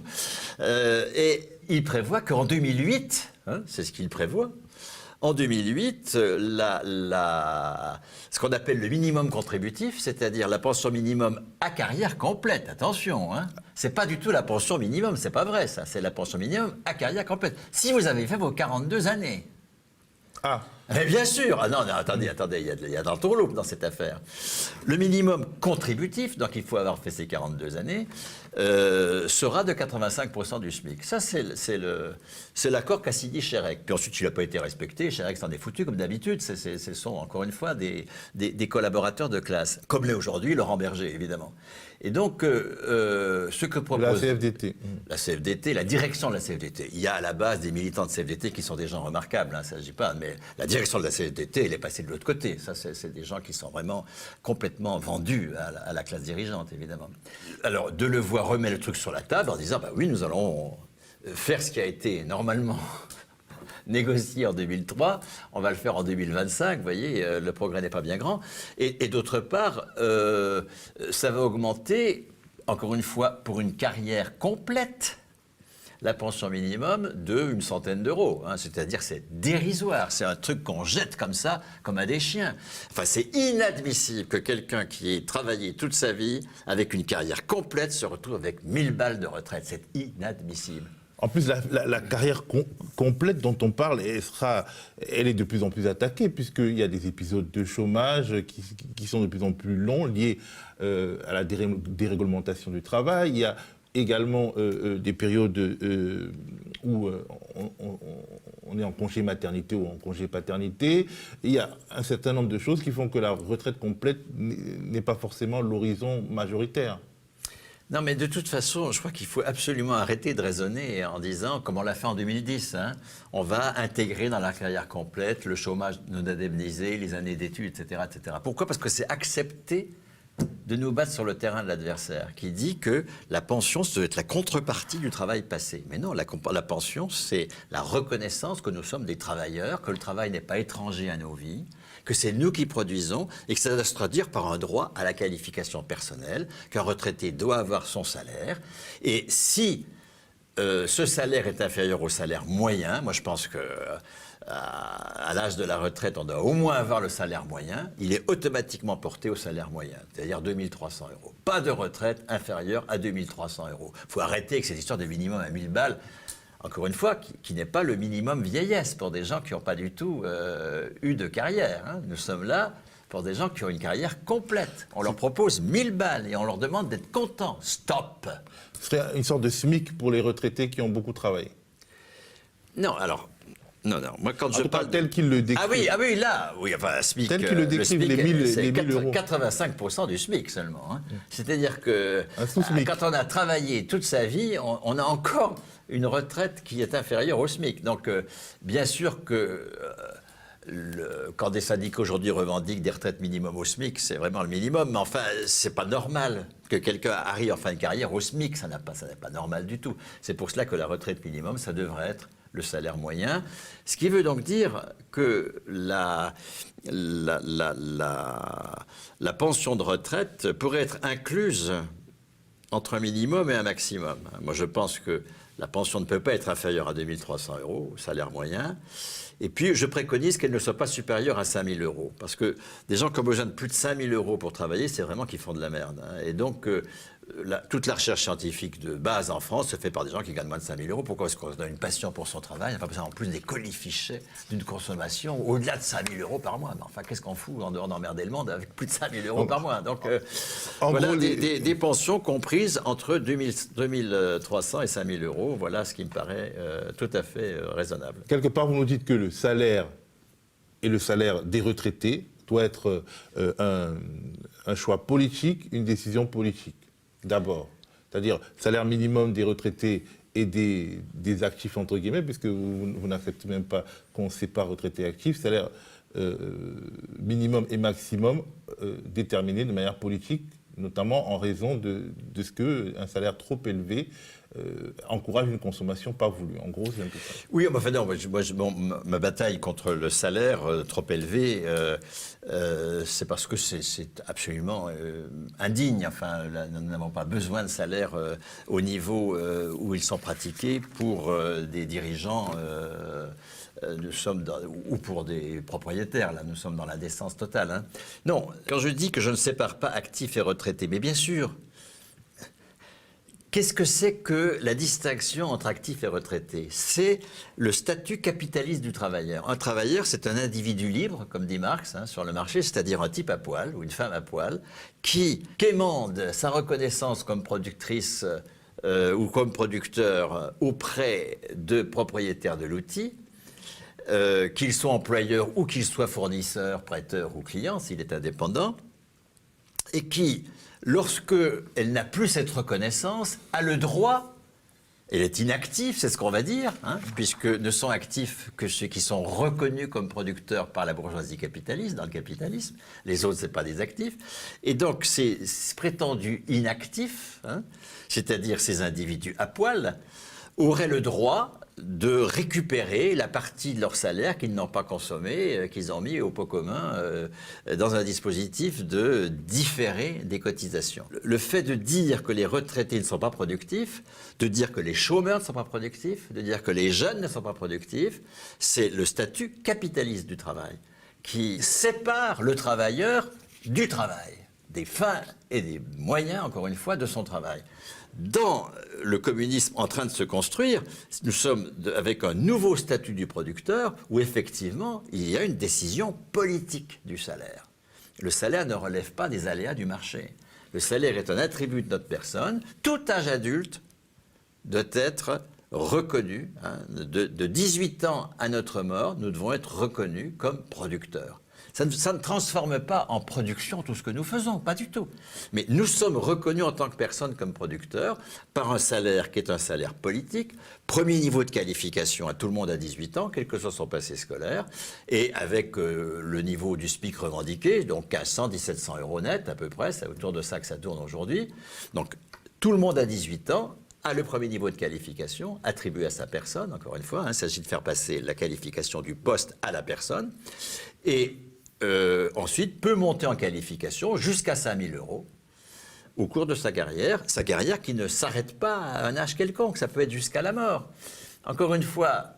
Et il prévoit qu'en 2008, c'est ce qu'il prévoit, en 2008, ce qu'on appelle le minimum contributif, c'est-à-dire la pension minimum à carrière complète, attention, c'est pas du tout la pension minimum, c'est pas vrai ça, c'est la pension minimum à carrière complète. Si vous avez fait vos 42 années, mais bien sûr. Ah non, attendez, il y a d'entourloupe dans cette affaire. Le minimum contributif, donc il faut avoir fait ces 42 années, sera de 85% du SMIC. Ça, c'est l'accord qu'a signé Chérec. Puis ensuite, il n'a pas été respecté. Chérec s'en est foutu, comme d'habitude. Ce sont, encore une fois, des collaborateurs de classe. Comme l'est aujourd'hui Laurent Berger, évidemment. Et donc, ce que propose... La CFDT. La CFDT, la direction de la CFDT. Il y a à la base des militants de CFDT qui sont des gens remarquables, ça ne s'agit pas, mais la direction de la CFDT, elle est passée de l'autre côté. Ça, c'est des gens qui sont vraiment complètement vendus à la classe dirigeante, évidemment. Alors, Delevoye remet le truc sur la table en disant, oui, nous allons faire ce qui a été normalement négocié en 2003, on va le faire en 2025, vous voyez, le progrès n'est pas bien grand. Et d'autre part, ça va augmenter, encore une fois, pour une carrière complète, la pension minimum de 100 d'euros. C'est-à-dire c'est dérisoire, c'est un truc qu'on jette comme ça, comme à des chiens. Enfin, c'est inadmissible que quelqu'un qui ait travaillé toute sa vie avec une carrière complète se retrouve avec 1 000 balles de retraite. C'est inadmissible. En plus, la carrière complète dont on parle, elle est de plus en plus attaquée, puisqu'il y a des épisodes de chômage qui sont de plus en plus longs, liés à la déréglementation du travail. Il y a également des périodes où on est en congé maternité ou en congé paternité. Il y a un certain nombre de choses qui font que la retraite complète n'est pas forcément l'horizon majoritaire. Non, mais de toute façon, je crois qu'il faut absolument arrêter de raisonner en disant, comme on l'a fait en 2010, on va intégrer dans la carrière complète le chômage non indemnisé, les années d'études, etc., etc. Pourquoi? Parce que c'est accepter de nous battre sur le terrain de l'adversaire, qui dit que la pension, ça doit être la contrepartie du travail passé. Mais non, la pension, c'est la reconnaissance que nous sommes des travailleurs, que le travail n'est pas étranger à nos vies, que c'est nous qui produisons et que ça doit se traduire par un droit à la qualification personnelle, qu'un retraité doit avoir son salaire. Et si ce salaire est inférieur au salaire moyen, moi je pense que à l'âge de la retraite, on doit au moins avoir le salaire moyen, il est automatiquement porté au salaire moyen, c'est-à-dire 2 300 €. Pas de retraite inférieure à 2 300 €. Il faut arrêter avec cette histoire de minimum à 1 000 balles. Encore une fois, qui n'est pas le minimum vieillesse pour des gens qui n'ont pas du tout eu de carrière. Nous sommes là pour des gens qui ont une carrière complète. On leur propose 1 000 balles et on leur demande d'être contents. Stop! Ce serait une sorte de SMIC pour les retraités qui ont beaucoup travaillé. Non, alors, Non, non. Moi, quand En je tout cas, parle tel qu'il le décrit. Ah oui, là, oui, enfin, SMIC. Tel qu'il le décrit, les 1000 c'est 1000 euros. 85% du SMIC seulement. Hein. C'est-à-dire que Un sous-SMIC. quand on a travaillé toute sa vie, on a encore une retraite qui est inférieure au SMIC. Donc, bien sûr que quand des syndicats aujourd'hui revendiquent des retraites minimum au SMIC, c'est vraiment le minimum. Mais enfin, c'est pas normal que quelqu'un arrive en fin de carrière au SMIC. Ça n'est pas normal du tout. C'est pour cela que la retraite minimum, ça devrait être le salaire moyen. Ce qui veut donc dire que la pension de retraite pourrait être incluse entre un minimum et un maximum. Moi, je pense que la pension ne peut pas être inférieure à 2 300 euros, au salaire moyen. Et puis, je préconise qu'elle ne soit pas supérieure à 5 000 euros. Parce que des gens qui ont besoin de plus de 5 000 euros pour travailler, c'est vraiment qu'ils font de la merde. Hein. Et donc, toute la recherche scientifique de base en France se fait par des gens qui gagnent moins de 5 000 euros. Pourquoi est-ce qu'on se donne une passion pour son travail? Enfin, en plus des colifichets d'une consommation au-delà de 5 000 euros par mois. Mais enfin, qu'est-ce qu'on fout en dehors d'emmerder le monde avec plus de 5 000 euros par mois? Donc, voilà gros, des pensions comprises entre 2 300 et 5 000 euros. Voilà ce qui me paraît tout à fait raisonnable. Quelque part, vous nous dites que le salaire et le salaire des retraités doit être un choix politique, une décision politique. D'abord, c'est-à-dire salaire minimum des retraités et des actifs, entre guillemets, puisque vous n'acceptez même pas qu'on sépare retraités et actifs, salaire minimum et maximum déterminé de manière politique, notamment en raison de ce qu'un salaire trop élevé encourage une consommation pas voulue. En gros, c'est un peu ça. Oui, enfin non, ma bataille contre le salaire trop élevé, c'est parce que c'est absolument indigne. Enfin, là, nous n'avons pas besoin de salaire au niveau où ils sont pratiqués pour des dirigeants. Nous sommes ou pour des propriétaires, là, nous sommes dans la décence totale. Hein. Non, quand je dis que je ne sépare pas actifs et retraités, mais bien sûr. Qu'est-ce que c'est que la distinction entre actifs et retraités? C'est le statut capitaliste du travailleur. Un travailleur, c'est un individu libre, comme dit Marx, hein, sur le marché, c'est-à-dire un type à poil ou une femme à poil, qui quémande sa reconnaissance comme productrice ou comme producteur auprès de propriétaires de l'outil, qu'ils soient employeurs ou qu'ils soient fournisseurs, prêteurs ou clients, s'il est indépendant, et qui, lorsque elle n'a plus cette reconnaissance, a le droit, elle est inactive, c'est ce qu'on va dire, hein, puisque ne sont actifs que ceux qui sont reconnus comme producteurs par la bourgeoisie capitaliste, dans le capitalisme. Les autres, ce n'est pas des actifs. Et donc, ces prétendus inactifs, hein, c'est-à-dire ces individus à poil, auraient le droit de récupérer la partie de leur salaire qu'ils n'ont pas consommé, qu'ils ont mis au pot commun dans un dispositif de différé des cotisations. Le fait de dire que les retraités ne sont pas productifs, de dire que les chômeurs ne sont pas productifs, de dire que les jeunes ne sont pas productifs, c'est le statut capitaliste du travail qui sépare le travailleur du travail, des fins et des moyens, encore une fois, de son travail. Dans le communisme en train de se construire, nous sommes avec un nouveau statut du producteur où effectivement il y a une décision politique du salaire. Le salaire ne relève pas des aléas du marché. Le salaire est un attribut de notre personne. Tout âge adulte doit être reconnu. Hein, de 18 ans à notre mort, nous devons être reconnus comme producteurs. Ça ne transforme pas en production tout ce que nous faisons, pas du tout. Mais nous sommes reconnus en tant que personnes comme producteurs par un salaire qui est un salaire politique, premier niveau de qualification à tout le monde à 18 ans, quel que soit son passé scolaire, et avec le niveau du SMIC revendiqué, donc 1500, 1700 euros net à peu près, c'est autour de ça que ça tourne aujourd'hui. Donc tout le monde à 18 ans a le premier niveau de qualification attribué à sa personne, encore une fois, hein, il s'agit de faire passer la qualification du poste à la personne, et ensuite peut monter en qualification jusqu'à 5 000 euros au cours de sa carrière qui ne s'arrête pas à un âge quelconque, ça peut être jusqu'à la mort. Encore une fois,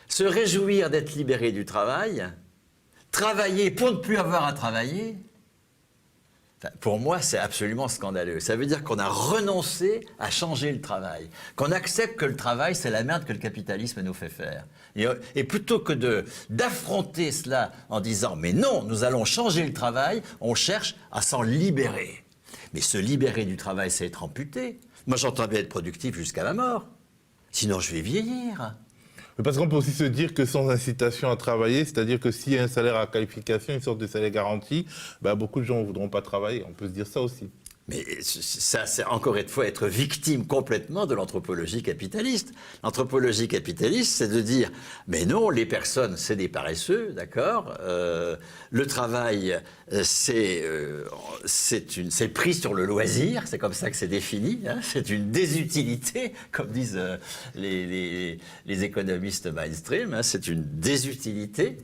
se réjouir d'être libéré du travail, travailler pour ne plus avoir à travailler, pour moi, c'est absolument scandaleux. Ça veut dire qu'on a renoncé à changer le travail, qu'on accepte que le travail, c'est la merde que le capitalisme nous fait faire. Et plutôt que d'affronter cela en disant « mais non, nous allons changer le travail », on cherche à s'en libérer. Mais se libérer du travail, c'est être amputé. Moi, j'entends bien être productif jusqu'à la mort. Sinon, je vais vieillir. Mais parce qu'on peut aussi se dire que sans incitation à travailler, c'est-à-dire que s'il y a un salaire à qualification, une sorte de salaire garanti, beaucoup de gens ne voudront pas travailler. On peut se dire ça aussi. Mais ça, c'est encore une fois être victime complètement de l'anthropologie capitaliste. L'anthropologie capitaliste, c'est de dire, mais non, les personnes, c'est des paresseux, d'accord. Le travail, c'est pris sur le loisir, c'est comme ça que c'est défini. Hein, c'est une désutilité, comme disent les économistes mainstream, hein, c'est une désutilité,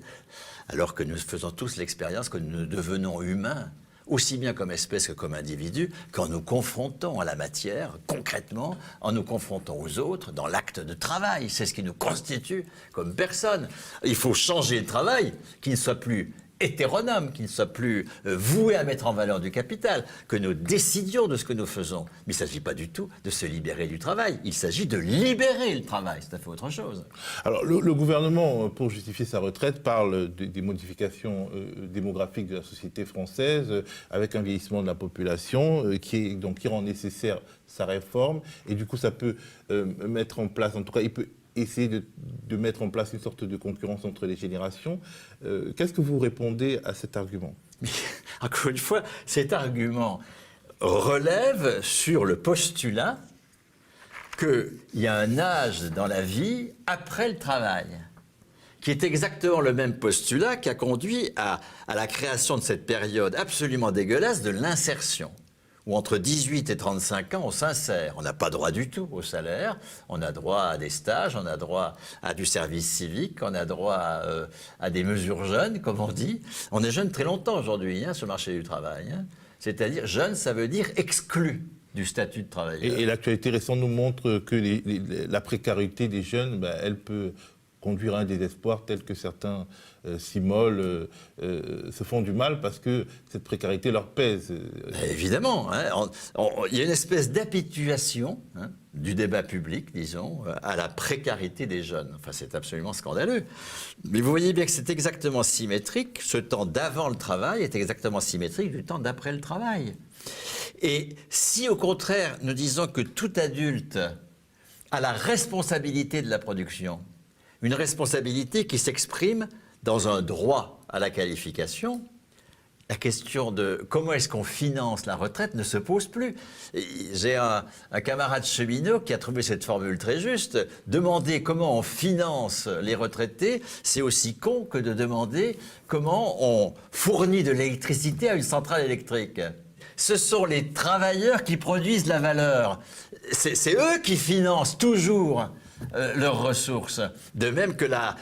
alors que nous faisons tous l'expérience que nous devenons humains, aussi bien comme espèce que comme individu, qu'en nous confrontons à la matière, concrètement, en nous confrontant aux autres, dans l'acte de travail. C'est ce qui nous constitue comme personne. Il faut changer le travail, qu'il ne soit plus hétéronome, qu'il ne soit plus voué à mettre en valeur du capital, que nous décidions de ce que nous faisons. Mais il ne s'agit pas du tout de se libérer du travail, il s'agit de libérer le travail, c'est tout à fait autre chose. Alors le gouvernement, pour justifier sa retraite, parle des modifications démographiques de la société française, avec un vieillissement de la population qui rend nécessaire sa réforme, et du coup ça peut mettre en place, en tout cas il peut essayer de mettre en place une sorte de concurrence entre les générations. Qu'est-ce que vous répondez à cet argument? Mais, encore une fois, cet argument relève sur le postulat qu'il y a un âge dans la vie après le travail, qui est exactement le même postulat qui a conduit à la création de cette période absolument dégueulasse de l'insertion, où entre 18 et 35 ans, on s'insère. On n'a pas droit du tout au salaire, on a droit à des stages, on a droit à du service civique, on a droit à des mesures jeunes, comme on dit. On est jeune très longtemps aujourd'hui, sur le marché du travail. Hein. C'est-à-dire, jeune, ça veut dire exclu du statut de travailleur. Et l'actualité récente nous montre que la précarité des jeunes, elle peut conduire à un désespoir tel que certains s'immolent, se font du mal parce que cette précarité leur pèse. Évidemment, hein, il y a une espèce d'habituation du débat public, disons, à la précarité des jeunes. Enfin, c'est absolument scandaleux. Mais vous voyez bien que c'est exactement symétrique. Ce temps d'avant le travail est exactement symétrique du temps d'après le travail. Et si, au contraire, nous disons que tout adulte a la responsabilité de la production, une responsabilité qui s'exprime dans un droit à la qualification, la question de comment est-ce qu'on finance la retraite ne se pose plus. J'ai un camarade cheminot qui a trouvé cette formule très juste. Demander comment on finance les retraités, c'est aussi con que de demander comment on fournit de l'électricité à une centrale électrique. Ce sont les travailleurs qui produisent la valeur. C'est eux qui financent toujours leurs ressources. De même que la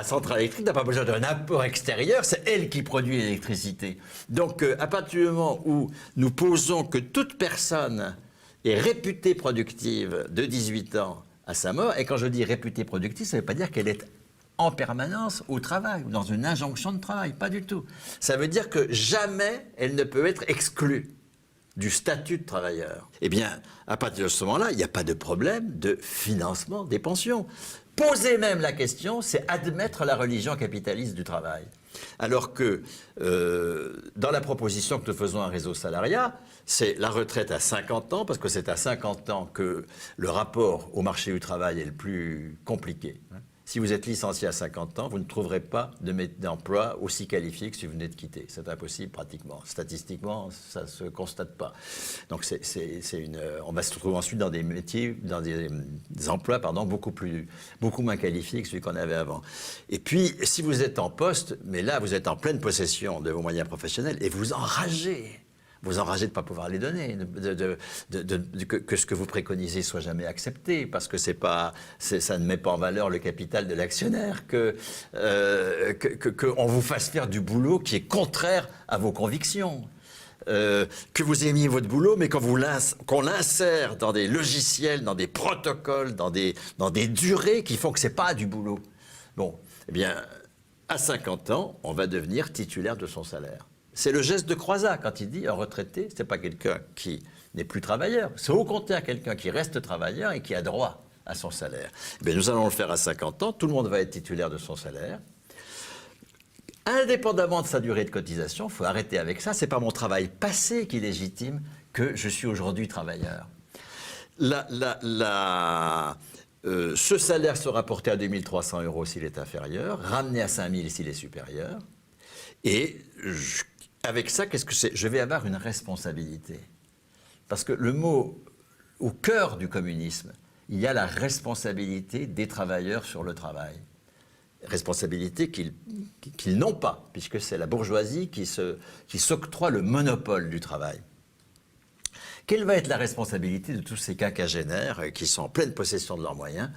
centrale électrique n'a pas besoin d'un apport extérieur, c'est elle qui produit l'électricité. Donc, à partir du moment où nous posons que toute personne est réputée productive de 18 ans à sa mort, et quand je dis réputée productive, ça ne veut pas dire qu'elle est en permanence au travail, ou dans une injonction de travail, pas du tout. Ça veut dire que jamais elle ne peut être exclue du statut de travailleur. Eh bien, à partir de ce moment-là, il n'y a pas de problème de financement des pensions. Poser même la question, c'est admettre la religion capitaliste du travail. Alors que dans la proposition que nous faisons à Réseau Salariat, c'est la retraite à 50 ans, parce que c'est à 50 ans que le rapport au marché du travail est le plus compliqué. Si vous êtes licencié à 50 ans, vous ne trouverez pas d'emploi aussi qualifié que si vous venez de quitter. C'est impossible pratiquement. Statistiquement, ça ne se constate pas. Donc on va se retrouver ensuite dans des métiers, dans des emplois beaucoup moins qualifiés que celui qu'on avait avant. Et puis, si vous êtes en poste, mais là, vous êtes en pleine possession de vos moyens professionnels et vous enragez. Vous enragez de ne pas pouvoir les donner, que ce que vous préconisez soit jamais accepté, parce que ça ne met pas en valeur le capital de l'actionnaire, qu'on vous fasse faire du boulot qui est contraire à vos convictions. Que vous aimiez votre boulot, mais qu'on l'insère dans des logiciels, dans des protocoles, dans des durées qui font que ce n'est pas du boulot. Bon, eh bien, à 50 ans, on va devenir titulaire de son salaire. C'est le geste de Croizat quand il dit un retraité, ce n'est pas quelqu'un qui n'est plus travailleur, c'est au contraire quelqu'un qui reste travailleur et qui a droit à son salaire. Mais nous allons le faire à 50 ans, tout le monde va être titulaire de son salaire. Indépendamment de sa durée de cotisation, il faut arrêter avec ça, ce n'est pas mon travail passé qui légitime que je suis aujourd'hui travailleur. Ce salaire sera porté à 2 300 € s'il est inférieur, ramené à 5 000 s'il est supérieur. Et avec ça, qu'est-ce que c'est? Je vais avoir une responsabilité. Parce que le mot, au cœur du communisme, il y a la responsabilité des travailleurs sur le travail. Responsabilité qu'ils n'ont pas, puisque c'est la bourgeoisie qui s'octroie le monopole du travail. Quelle va être la responsabilité de tous ces quinquagénaires qui sont en pleine possession de leurs moyens?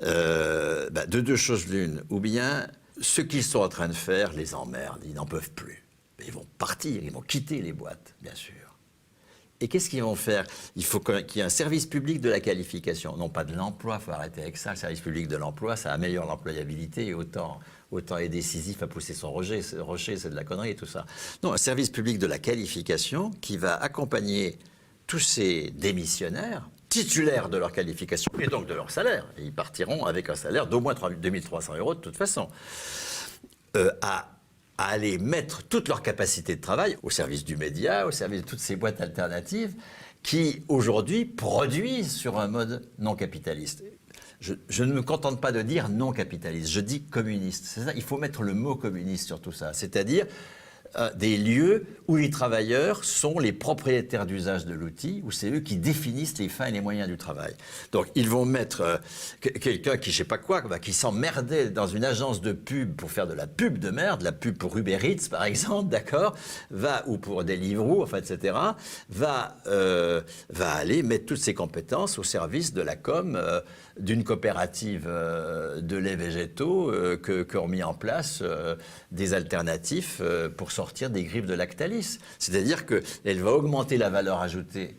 De deux choses l'une. Ou bien, ce qu'ils sont en train de faire les emmerde, ils n'en peuvent plus. Ils vont partir, ils vont quitter les boîtes, bien sûr. Et qu'est-ce qu'ils vont faire? Il faut qu'il y ait un service public de la qualification, non pas de l'emploi, il faut arrêter avec ça. Le service public de l'emploi, ça améliore l'employabilité et autant est décisif à pousser son rocher, c'est de la connerie et tout ça. Non, un service public de la qualification qui va accompagner tous ces démissionnaires, titulaires de leur qualification et donc de leur salaire. Et ils partiront avec un salaire d'au moins 2 300 € de toute façon. À aller mettre toute leur capacité de travail au service du média, au service de toutes ces boîtes alternatives qui, aujourd'hui, produisent sur un mode non capitaliste. Je ne me contente pas de dire non capitaliste, je dis communiste. C'est ça, il faut mettre le mot communiste sur tout ça, c'est-à-dire des lieux où les travailleurs sont les propriétaires d'usage de l'outil, où c'est eux qui définissent les fins et les moyens du travail. Donc ils vont mettre quelqu'un qui, je sais pas quoi, qui s'emmerdait dans une agence de pub pour faire de la pub de merde, la pub pour Uber Eats par exemple, d'accord, ou pour Deliveroo, enfin, etc., va aller mettre toutes ses compétences au service de la com d'une coopérative de laits végétaux qu'ont mis en place des alternatifs pour sortir des griffes de Lactalis. C'est-à-dire qu'elle va augmenter la valeur ajoutée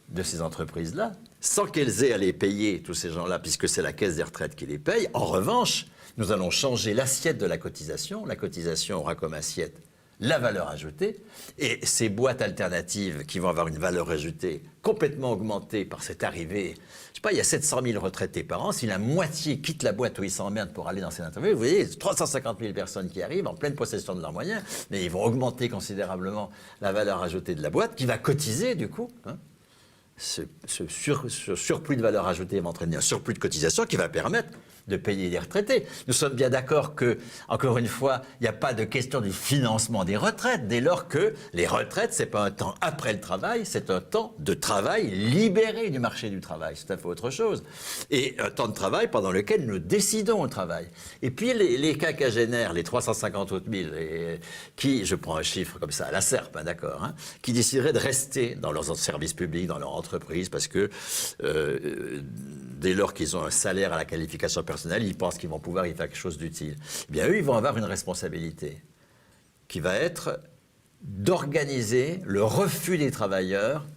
de ces entreprises-là, sans qu'elles aient à les payer, tous ces gens-là, puisque c'est la caisse des retraites qui les paye. En revanche, nous allons changer l'assiette de la cotisation. La cotisation aura comme assiette la valeur ajoutée, et ces boîtes alternatives qui vont avoir une valeur ajoutée complètement augmentée par cette arrivée, je sais pas, il y a 700 000 retraités par an, si la moitié quitte la boîte où ils s'emmerdent pour aller dans ces interviews, vous voyez, 350 000 personnes qui arrivent en pleine possession de leurs moyens, mais ils vont augmenter considérablement la valeur ajoutée de la boîte, qui va cotiser du coup, hein. Ce surplus de valeur ajoutée va entraîner un surplus de cotisation qui va permettre de payer les retraités. Nous sommes bien d'accord que, encore une fois, il n'y a pas de question du financement des retraites, dès lors que les retraites, ce n'est pas un temps après le travail, c'est un temps de travail libéré du marché du travail. C'est tout à fait autre chose. Et un temps de travail pendant lequel nous décidons au travail. Et puis les quinquagénaires, les 350 autres mille, qui, je prends un chiffre comme ça, à la serpe, hein, d'accord, hein, qui décideraient de rester dans leurs services publics, dans leur entreprise, parce que dès lors qu'ils ont un salaire à la qualification personnelle, ils pensent qu'ils vont pouvoir y faire quelque chose d'utile. Eh bien, eux, ils vont avoir une responsabilité qui va être d'organiser le refus des travailleurs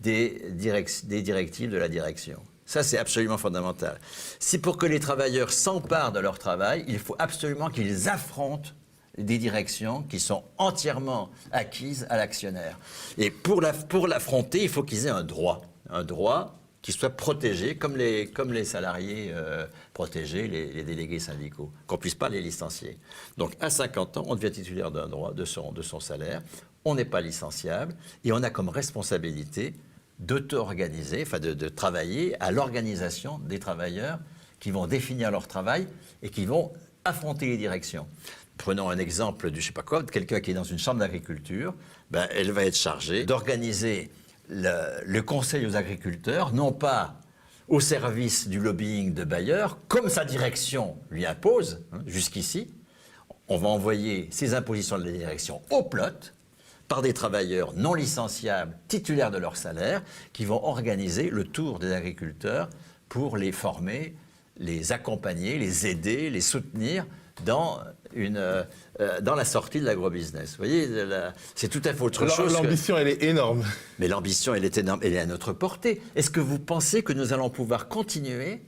des directives de la direction. Ça, c'est absolument fondamental. Si pour que les travailleurs s'emparent de leur travail, il faut absolument qu'ils affrontent des directions qui sont entièrement acquises à l'actionnaire. Et pour l'affronter, il faut qu'ils aient un droit qui soit protégé, comme les salariés protégés, les délégués syndicaux, qu'on ne puisse pas les licencier. Donc à 50 ans, on devient titulaire d'un droit de son salaire, on n'est pas licenciable, et on a comme responsabilité d'auto-organiser, enfin de travailler à l'organisation des travailleurs qui vont définir leur travail et qui vont affronter les directions. Prenons un exemple du je sais pas quoi, de quelqu'un qui est dans une chambre d'agriculture, ben, elle va être chargée d'organiser le conseil aux agriculteurs, non pas au service du lobbying de Bayer, comme sa direction lui impose, hein, jusqu'ici. On va envoyer ces impositions de la direction au plot par des travailleurs non licenciables, titulaires de leur salaire, qui vont organiser le tour des agriculteurs pour les former, les accompagner, les aider, les soutenir dans la sortie de l'agrobusiness. Vous voyez, c'est tout à fait autre chose. L'ambition, elle est énorme. Mais l'ambition, elle est énorme, elle est à notre portée. Est-ce que vous pensez que nous allons pouvoir continuer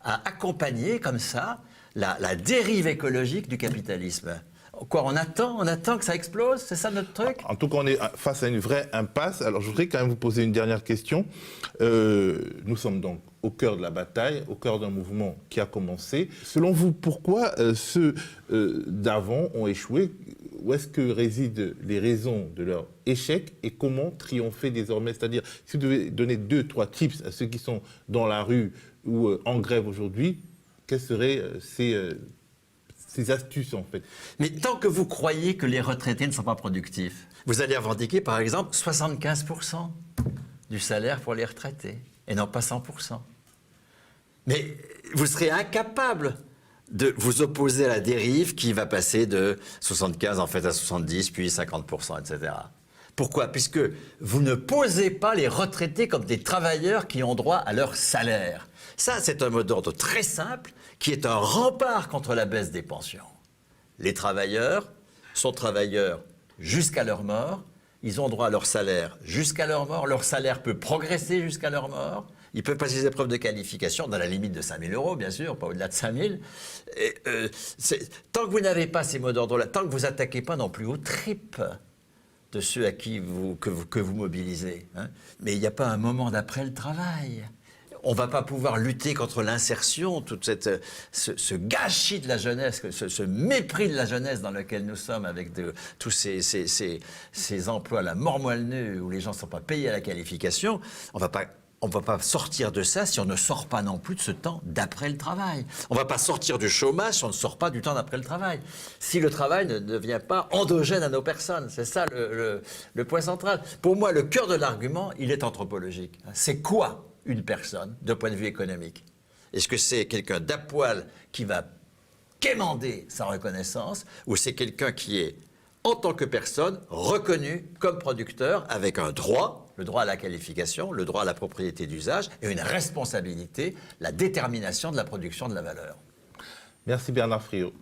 à accompagner comme ça la dérive écologique du capitalisme? Quoi, on attend que ça explose? C'est ça notre truc? En tout cas, on est face à une vraie impasse. Alors, je voudrais quand même vous poser une dernière question. Nous sommes donc au cœur de la bataille, au cœur d'un mouvement qui a commencé. Selon vous, pourquoi ceux d'avant ont échoué? Où est-ce que résident les raisons de leur échec et comment triompher désormais? C'est-à-dire, si vous devez donner 2-3 tips à ceux qui sont dans la rue ou en grève aujourd'hui, quelles seraient ces astuces en fait? Mais tant que vous croyez que les retraités ne sont pas productifs, vous allez revendiquer par exemple 75% du salaire pour les retraités et non pas 100%. Mais vous serez incapable de vous opposer à la dérive qui va passer de 75 en fait à 70 puis 50%, etc. Pourquoi? Puisque vous ne posez pas les retraités comme des travailleurs qui ont droit à leur salaire. Ça, c'est un mot d'ordre très simple qui est un rempart contre la baisse des pensions. Les travailleurs sont travailleurs jusqu'à leur mort. Ils ont droit à leur salaire jusqu'à leur mort. Leur salaire peut progresser jusqu'à leur mort. Ils peuvent passer des épreuves de qualification dans la limite de 5 000 €, bien sûr, pas au-delà de 5 000. Tant que vous n'avez pas ces mots d'ordre-là, tant que vous n'attaquez pas non plus aux tripes de ceux à qui que vous mobilisez, hein, mais il n'y a pas un moment d'après le travail. On ne va pas pouvoir lutter contre l'insertion, tout ce gâchis de la jeunesse, ce mépris de la jeunesse dans lequel nous sommes avec tous ces emplois, la mort moelle-nue, où les gens ne sont pas payés à la qualification. On ne va pas sortir de ça si on ne sort pas non plus de ce temps d'après le travail. On ne va pas sortir du chômage si on ne sort pas du temps d'après le travail. Si le travail ne devient pas endogène à nos personnes, c'est ça le point central. Pour moi, le cœur de l'argument, il est anthropologique. C'est quoi une personne de point de vue économique? Est-ce que c'est quelqu'un d'à poil qui va quémander sa reconnaissance ou c'est quelqu'un qui est, en tant que personne, reconnu comme producteur avec un droit, le droit à la qualification, le droit à la propriété d'usage et une responsabilité, la détermination de la production de la valeur? Merci Bernard Friot.